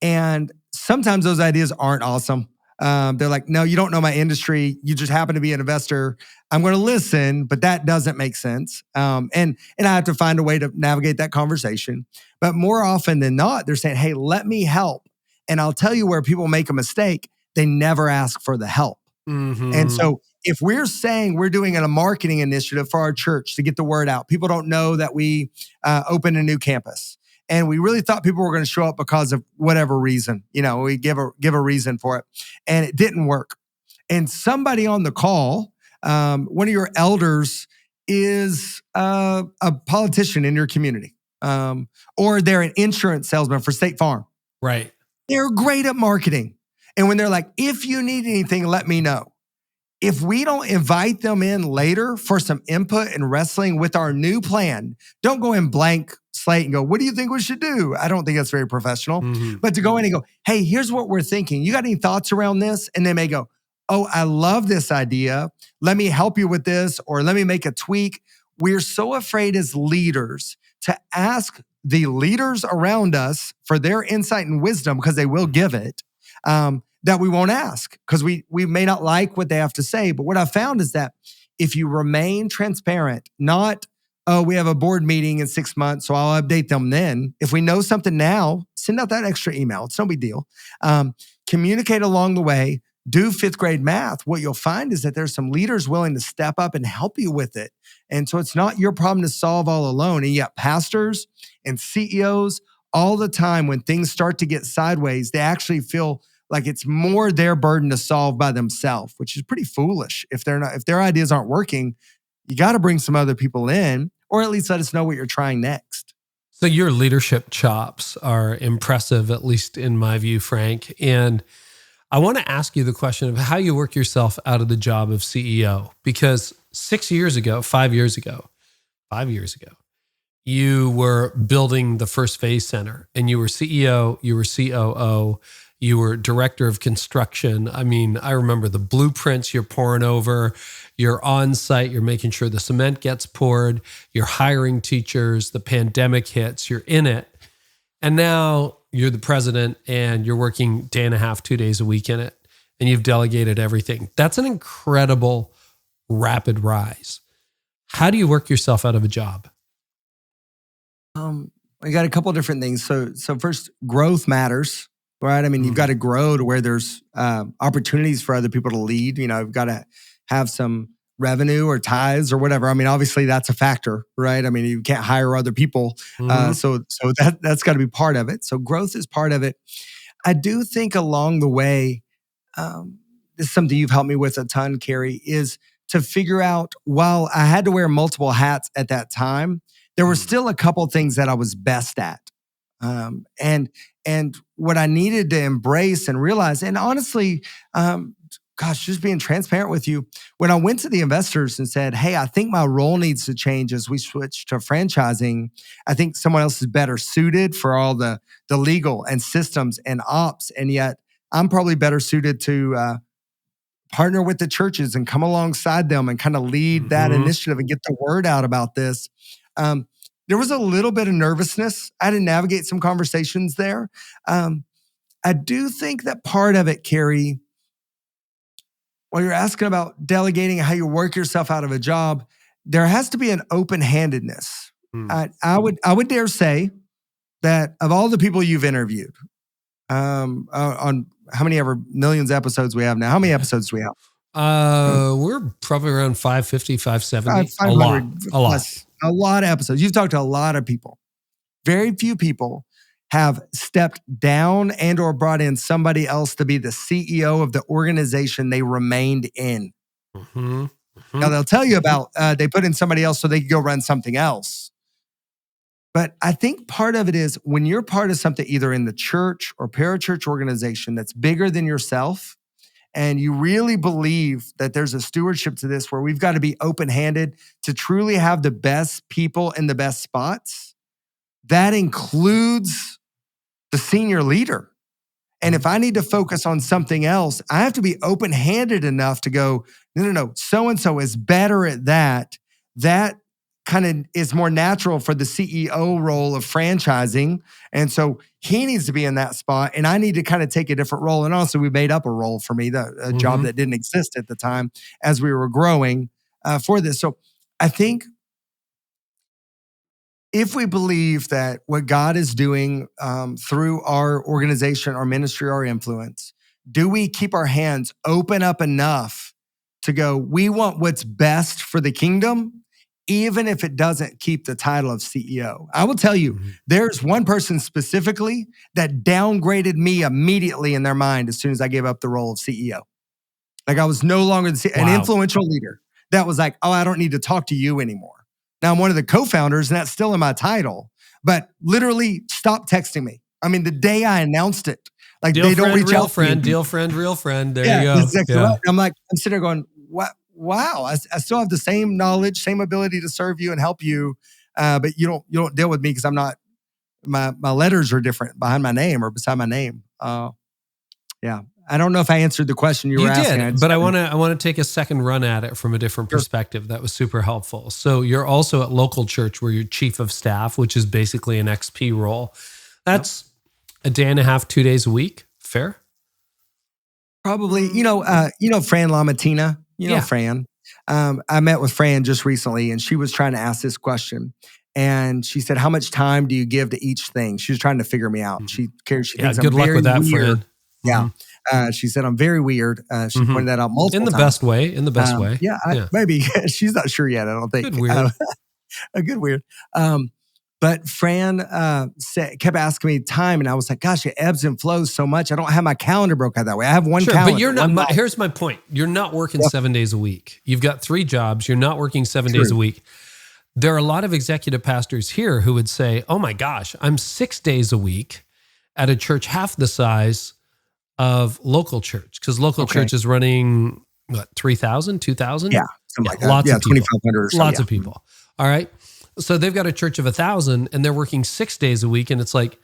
And sometimes those ideas aren't awesome. They're like, no, you don't know my industry. You just happen to be an investor. I'm going to listen, but that doesn't make sense. And I have to find a way to navigate that conversation. But more often than not, they're saying, hey, let me help. And I'll tell you where people make a mistake. They never ask for the help. And so if we're saying we're doing a marketing initiative for our church to get the word out, people don't know that we opened a new campus. And we really thought people were going to show up because of whatever reason. You know, we give a reason for it. And it didn't work. And somebody on the call, one of your elders is a politician in your community. Or they're an insurance salesman for State Farm.
Right.
They're great at marketing. And when they're like, if you need anything, let me know. If we don't invite them in later for some input and wrestling with our new plan, don't go in blank slate and go, what do you think we should do? I don't think that's very professional. But to go in and go, hey, here's what we're thinking. You got any thoughts around this? And they may go, oh, I love this idea. Let me help you with this, or let me make a tweak. We're so afraid as leaders to ask the leaders around us for their insight and wisdom, because they will give it, that we won't ask because we may not like what they have to say. But what I found is that if you remain transparent, not, oh, we have a board meeting in 6 months, so I'll update them then. If we know something now, send out that extra email. It's no big deal. Communicate along the way. Do 5th grade math. What you'll find is that there's some leaders willing to step up and help you with it. And so it's not your problem to solve all alone. And yet pastors and CEOs all the time, when things start to get sideways, they actually feel like it's more their burden to solve by themselves, which is pretty foolish. If their ideas aren't working, you got to bring some other people in, or at least let us know what you're trying next.
So your leadership chops are impressive, at least in my view, Frank. And I want to ask you the question of how you work yourself out of the job of CEO, because 5 years ago, you were building the First Phase Center, and you were CEO, you were COO, you were director of construction. I mean, I remember the blueprints you're pouring over, you're on site, you're making sure the cement gets poured, you're hiring teachers, the pandemic hits, you're in it. And now you're the president and you're working day and a half, 2 days a week in it, and you've delegated everything. That's an incredible rapid rise. How do you work yourself out of a job?
We got a couple of different things. So first, growth matters, right? I mean, you've got to grow to where there's opportunities for other people to lead. You know, you've got to have some revenue or tithes or whatever. I mean, obviously that's a factor, right? I mean, you can't hire other people. So that's got to be part of it. So growth is part of it. I do think along the way, this is something you've helped me with a ton, Carey, is to figure out, while I had to wear multiple hats at that time, there were still a couple things that I was best at. And what I needed to embrace and realize, and honestly, just being transparent with you, when I went to the investors and said, hey, I think my role needs to change as we switch to franchising, I think someone else is better suited for all the legal and systems and ops. And yet I'm probably better suited to partner with the churches and come alongside them and kind of lead that initiative and get the word out about this. There was a little bit of nervousness. I had to navigate some conversations there. I do think that part of it, Carey, while you're asking about delegating and how you work yourself out of a job, there has to be an open-handedness. I would dare say that of all the people you've interviewed, on how many ever millions of episodes we have now, how many episodes do we have?
We're probably around 550, 570.
500
a lot.
Plus. A lot of episodes. You've talked to a lot of people. Very few people have stepped down and or brought in somebody else to be the CEO of the organization they remained in. Now, they'll tell you about they put in somebody else so they could go run something else. But I think part of it is when you're part of something either in the church or parachurch organization that's bigger than yourself, and you really believe that there's a stewardship to this where we've got to be open-handed to truly have the best people in the best spots, that includes the senior leader. And if I need to focus on something else, I have to be open-handed enough to go, no, so-and-so is better at that. That kind of is more natural for the CEO role of franchising. And so he needs to be in that spot. And I need to kind of take a different role. And also we made up a role for me, a job that didn't exist at the time as we were growing for this. So I think if we believe that what God is doing through our organization, our ministry, our influence, do we keep our hands open up enough to go, we want what's best for the kingdom, even if it doesn't keep the title of CEO? I will tell you, there's one person specifically that downgraded me immediately in their mind as soon as I gave up the role of CEO. Like I was no longer an influential leader that was like, oh, I don't need to talk to you anymore. Now I'm one of the co-founders and that's still in my title, but literally stop texting me. I mean, the day I announced it, like
deal
they don't
friend,
reach
real
out
friend,
to me.
deal friend, real friend. There you go.
Exactly right. I'm like, I'm sitting there going, what? Wow, I still have the same knowledge, same ability to serve you and help you, but you don't deal with me because I'm not. My letters are different behind my name or beside my name. I don't know if I answered the question you were asking.
You did, but I want to take a second run at it from a different perspective. That was super helpful. So you're also at local church where you're chief of staff, which is basically an XP role. That's a day and a half, 2 days a week. Fair?
Probably. Fran LaMattina. Fran. I met with Fran just recently and she was trying to ask this question. And she said, how much time do you give to each thing? She was trying to figure me out. She thinks
good
I'm
luck
very
with that,
weird.
Fran.
Yeah. She said, I'm very weird. She pointed that out multiple times.
In the best way.
Maybe. She's not sure yet, I don't think.
Good weird.
A good weird. But Fran kept asking me time, and I was like, gosh, it ebbs and flows so much. I don't have my calendar broke out that way. I have one calendar.
But you're not, here's my point. You're not working 7 days a week. You've got 3 jobs. You're not working 7 days a week. There are a lot of executive pastors here who would say, oh my gosh, I'm 6 days a week at a church half the size of local church, because local church is running, what, 3,000, 2,000?
Yeah, something like that.
Lots of people.
2,500 or so.
Lots of people. All right. So they've got a church of 1,000 and they're working 6 days a week. And it's like,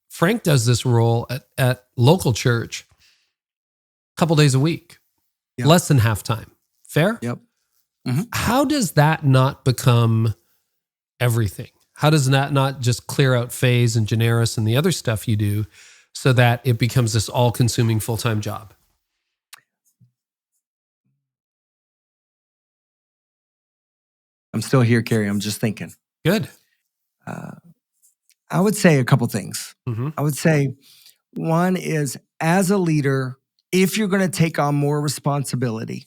Frank does this role at local church a couple days a week, less than half time. Fair?
Yep. Mm-hmm.
How does that not become everything? How does that not just clear out Phase and Generis and the other stuff you do so that it becomes this all-consuming full-time job?
I'm still here, Carey. I'm just thinking.
Good.
I would say a couple things.
Mm-hmm.
I would say one is, as a leader, if you're going to take on more responsibility,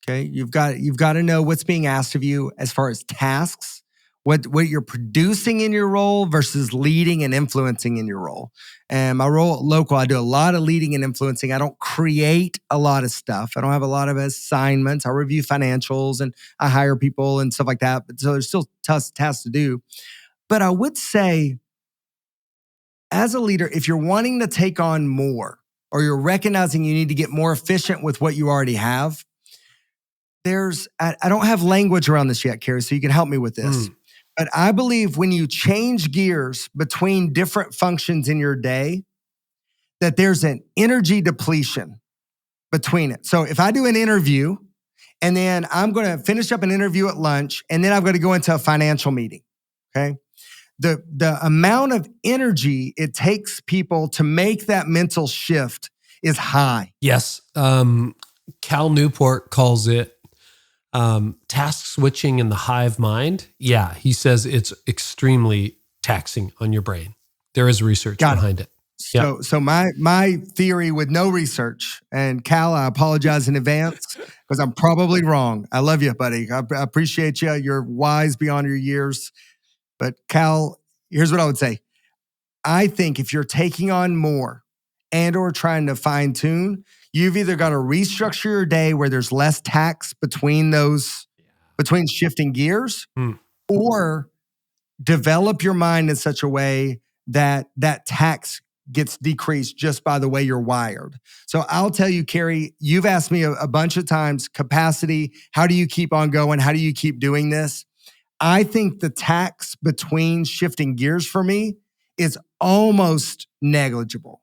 okay, you've got to know what's being asked of you as far as tasks, what you're producing in your role versus leading and influencing in your role. And my role at local, I do a lot of leading and influencing. I don't create a lot of stuff. I don't have a lot of assignments. I review financials and I hire people and stuff like that. But so there's still tasks to do. But I would say, as a leader, if you're wanting to take on more, or you're recognizing you need to get more efficient with what you already have, I don't have language around this yet, Carey, so you can help me with this. But I believe when you change gears between different functions in your day, that there's an energy depletion between it. So if I do an interview and then I'm going to finish up an interview at lunch and then I'm going to go into a financial meeting, okay? The amount of energy it takes people to make that mental shift is high.
Yes. Cal Newport calls it task switching in the hive mind. Yeah, he says it's extremely taxing on your brain. There is research behind it.
So my theory with no research, and Cal, I apologize in advance because I'm probably wrong. I love you, buddy. I appreciate you. You're wise beyond your years. But Cal, here's what I would say. I think if you're taking on more and or trying to fine tune, you've either got to restructure your day where there's less tax between shifting gears, or develop your mind in such a way that that tax gets decreased just by the way you're wired. So I'll tell you, Carey, you've asked me a bunch of times, capacity, how do you keep on going? How do you keep doing this? I think the tax between shifting gears for me is almost negligible.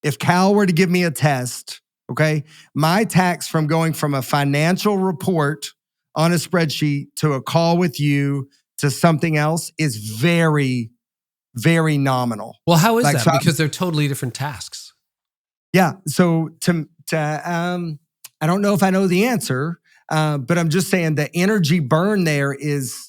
If Cal were to give me a test, okay, my tax from going from a financial report on a spreadsheet to a call with you to something else is very, very nominal.
Well, how is that? Because they're totally different tasks.
Yeah. So I don't know if I know the answer, but I'm just saying the energy burn there is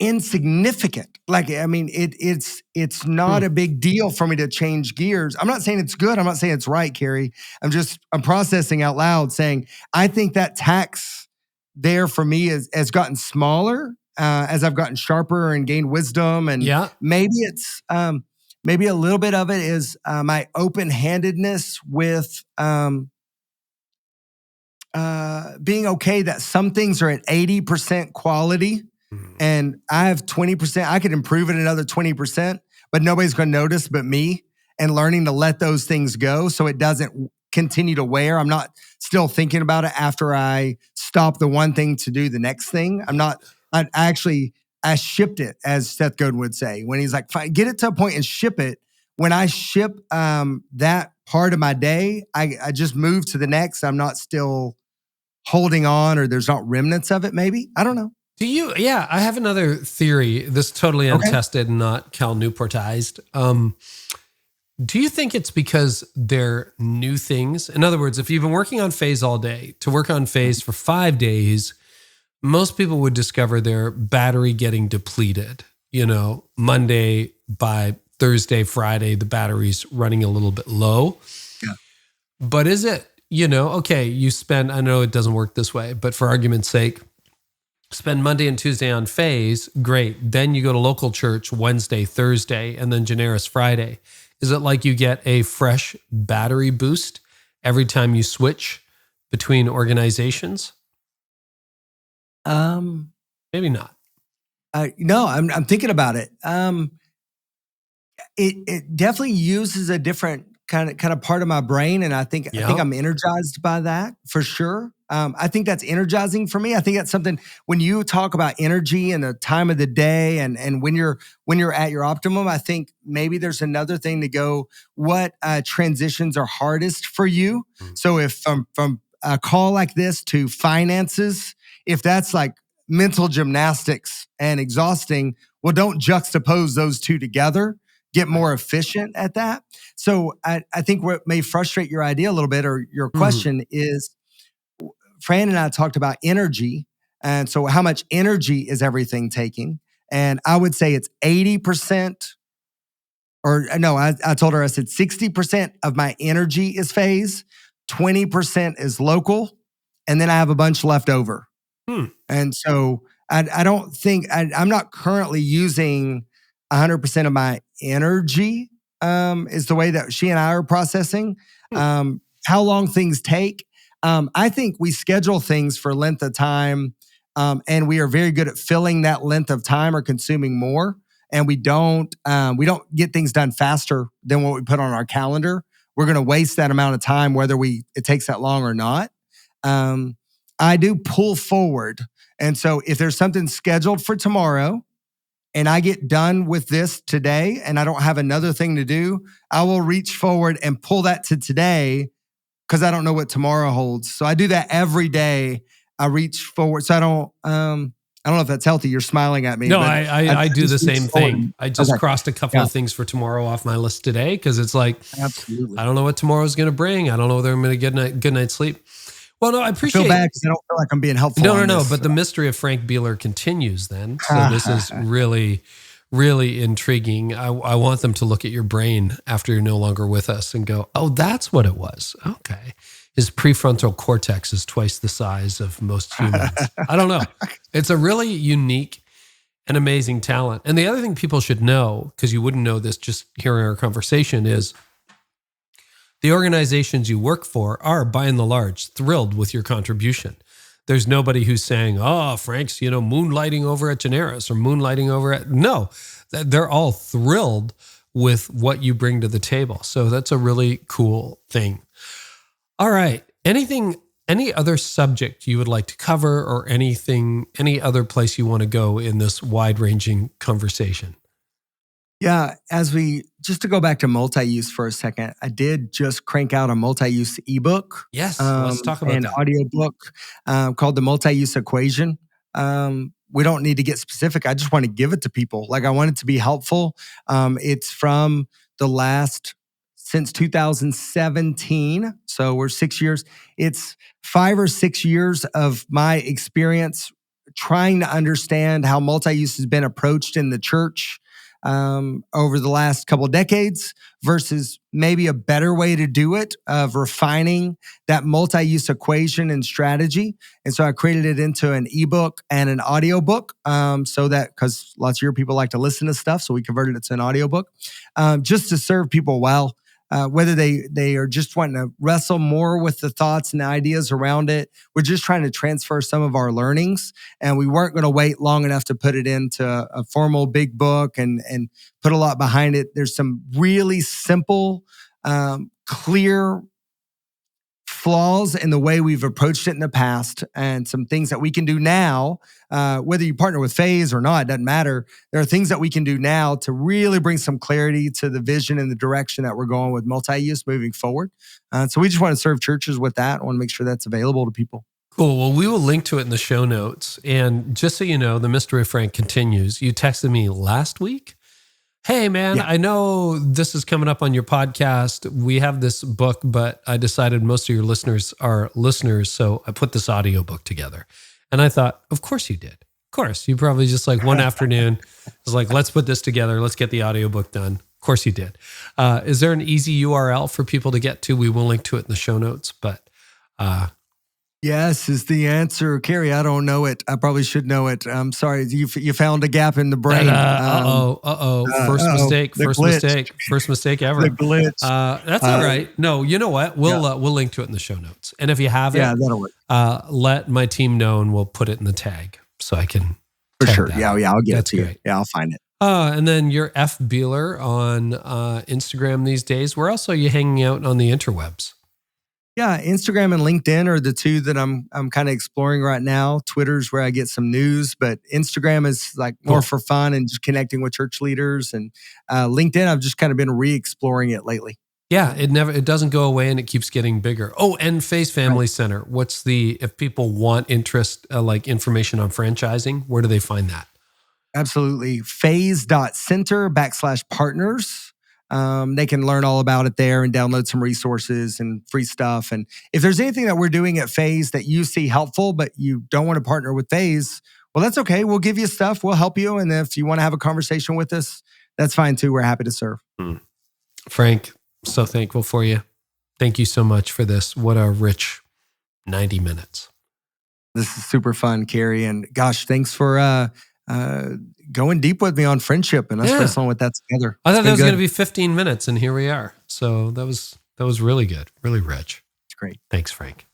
insignificant. Like, I mean, it's not a big deal for me to change gears. I'm not saying it's good. I'm not saying it's right, Carey. I'm processing out loud saying, I think that tax there for me has gotten smaller as I've gotten sharper and gained wisdom. And maybe it's, maybe a little bit of it is my open-handedness with being okay that some things are at 80% quality and I have 20%. I could improve it another 20%, but nobody's going to notice but me, and learning to let those things go so it doesn't continue to wear. I'm not still thinking about it after I stop the one thing to do the next thing. I shipped it, as Seth Godin would say, when he's like, fine, get it to a point and ship it. When I ship that part of my day, I just move to the next. I'm not still holding on, or there's not remnants of it, maybe. I don't know.
Do you? Yeah, I have another theory. This totally untested and not Cal Newportized. Do you think it's because they're new things? In other words, if you've been working on Phase all day, to work on Phase for 5 days, most people would discover their battery getting depleted. You know, Monday by Thursday, Friday, the battery's running a little bit low. Yeah. But is it, okay, you spend, I know it doesn't work this way, but for argument's sake, spend Monday and Tuesday on Phase, great. Then you go to local church Wednesday, Thursday, and then Generis Friday. Is it like you get a fresh battery boost every time you switch between organizations? Maybe not.
No, I'm thinking about it. It definitely uses a different kind of part of my brain, and I think I'm energized by that for sure. I think that's energizing for me. I think that's something when you talk about energy and the time of the day, and when you're at your optimum. I think maybe there's another thing to go. What transitions are hardest for you? So if from a call like this to finances, if that's like mental gymnastics and exhausting, well, don't juxtapose those two together. Get more efficient at that. So I think what may frustrate your idea a little bit, or your question, is Fran and I talked about energy. And so how much energy is everything taking? And I would say it's 80%, or no, I told her, I said 60% of my energy is phase, 20% is local, and then I have a bunch left over. And so I don't think, I'm not currently using 100% of my energy, is the way that she and I are processing. How long things take. I think we schedule things for length of time, and we are very good at filling that length of time or consuming more. And we don't get things done faster than what we put on our calendar. We're going to waste that amount of time, whether it takes that long or not. I do pull forward. And so if there's something scheduled for tomorrow and I get done with this today and I don't have another thing to do, I will reach forward and pull that to today, because I don't know what tomorrow holds. So I do that every day. I reach forward. So I don't know if that's healthy. You're smiling at me.
No, I do the same thing. I just crossed a couple of things for tomorrow off my list today, because it's like,
absolutely,
I don't know what tomorrow's going to bring. I don't know whether I'm going to get a good night's sleep. Well, no, I appreciate.
I feel bad because I don't feel like I'm being helpful.
No. But the mystery of Frank Bealer continues then. So this is really, really intriguing. I want them to look at your brain after you're no longer with us and go, oh, that's what it was. Okay. His prefrontal cortex is twice the size of most humans. I don't know. It's a really unique and amazing talent. And the other thing people should know, because you wouldn't know this just hearing our conversation, is the organizations you work for are, by and large, thrilled with your contribution. There's nobody who's saying, oh, Frank's, moonlighting over at Generis or moonlighting over at... No, they're all thrilled with what you bring to the table. So that's a really cool thing. All right. Any other subject you would like to cover, or any other place you want to go in this wide-ranging conversation?
Yeah, just to go back to multi-use for a second, I did just crank out a multi-use ebook.
Yes, let's talk about
an audiobook called The Multi-Use Equation. We don't need to get specific. I just want to give it to people. Like, I want it to be helpful. It's from since 2017. So we're 6 years. It's 5 or 6 years of my experience trying to understand how multi-use has been approached in the church over the last couple of decades, versus maybe a better way to do it, of refining that multi-use equation and strategy. And so I created it into an ebook and an audiobook, so that, because lots of your people like to listen to stuff, so we converted it to an audiobook, just to serve people well. Whether they are just wanting to wrestle more with the thoughts and the ideas around it. We're just trying to transfer some of our learnings, and we weren't going to wait long enough to put it into a formal big book and put a lot behind it. There's some really simple, clear flaws in the way we've approached it in the past, and some things that we can do now, whether you partner with Phase or not, it doesn't matter. There are things that we can do now to really bring some clarity to the vision and the direction that we're going with multi-use moving forward. So we just want to serve churches with that. I want to make sure that's available to people.
Cool. Well, we will link to it in the show notes. And just so you know, the mystery of Frank continues. You texted me last week. Hey, man, yeah. I know this is coming up on your podcast. We have this book, but I decided most of your listeners are listeners, so I put this audiobook together. And I thought, of course you did. Of course. You probably just like one afternoon was like, let's put this together. Let's get the audiobook done. Of course you did. Is there an easy URL for people to get to? We will link to it in the show notes, but...
Yes is the answer. Carey, I don't know it. I probably should know it. I'm sorry. You found a gap in the brain. First mistake ever.
The glitch. That's all right. No, you know what? We'll link to it in the show notes. And if you have it,
that'll work.
Let my team know and we'll put it in the tag so I can.
For sure.
I'll
get it to you. Yeah, I'll find it.
And then you're F. Bealer on Instagram these days. Where else are you hanging out on the interwebs?
Yeah, Instagram and LinkedIn are the two that I'm kind of exploring right now. Twitter's where I get some news, but Instagram is like more for fun and just connecting with church leaders. And LinkedIn, I've just kind of been re-exploring it lately.
Yeah, it doesn't go away and it keeps getting bigger. Oh, and Phase Family Center. If people want like information on franchising, where do they find that?
Absolutely. phase.center/partners. They can learn all about it there and download some resources and free stuff. And if there's anything that we're doing at Phase that you see helpful, but you don't want to partner with Phase, well, that's okay. We'll give you stuff. We'll help you. And if you want to have a conversation with us, that's fine too. We're happy to serve.
Frank, so thankful for you. Thank you so much for this. What a rich 90 minutes.
This is super fun, Carey. And gosh, thanks for going deep with me on friendship and us wrestling with that together.
I thought that was going to be 15 minutes, and here we are. So that was really good, really rich.
It's great.
Thanks, Frank.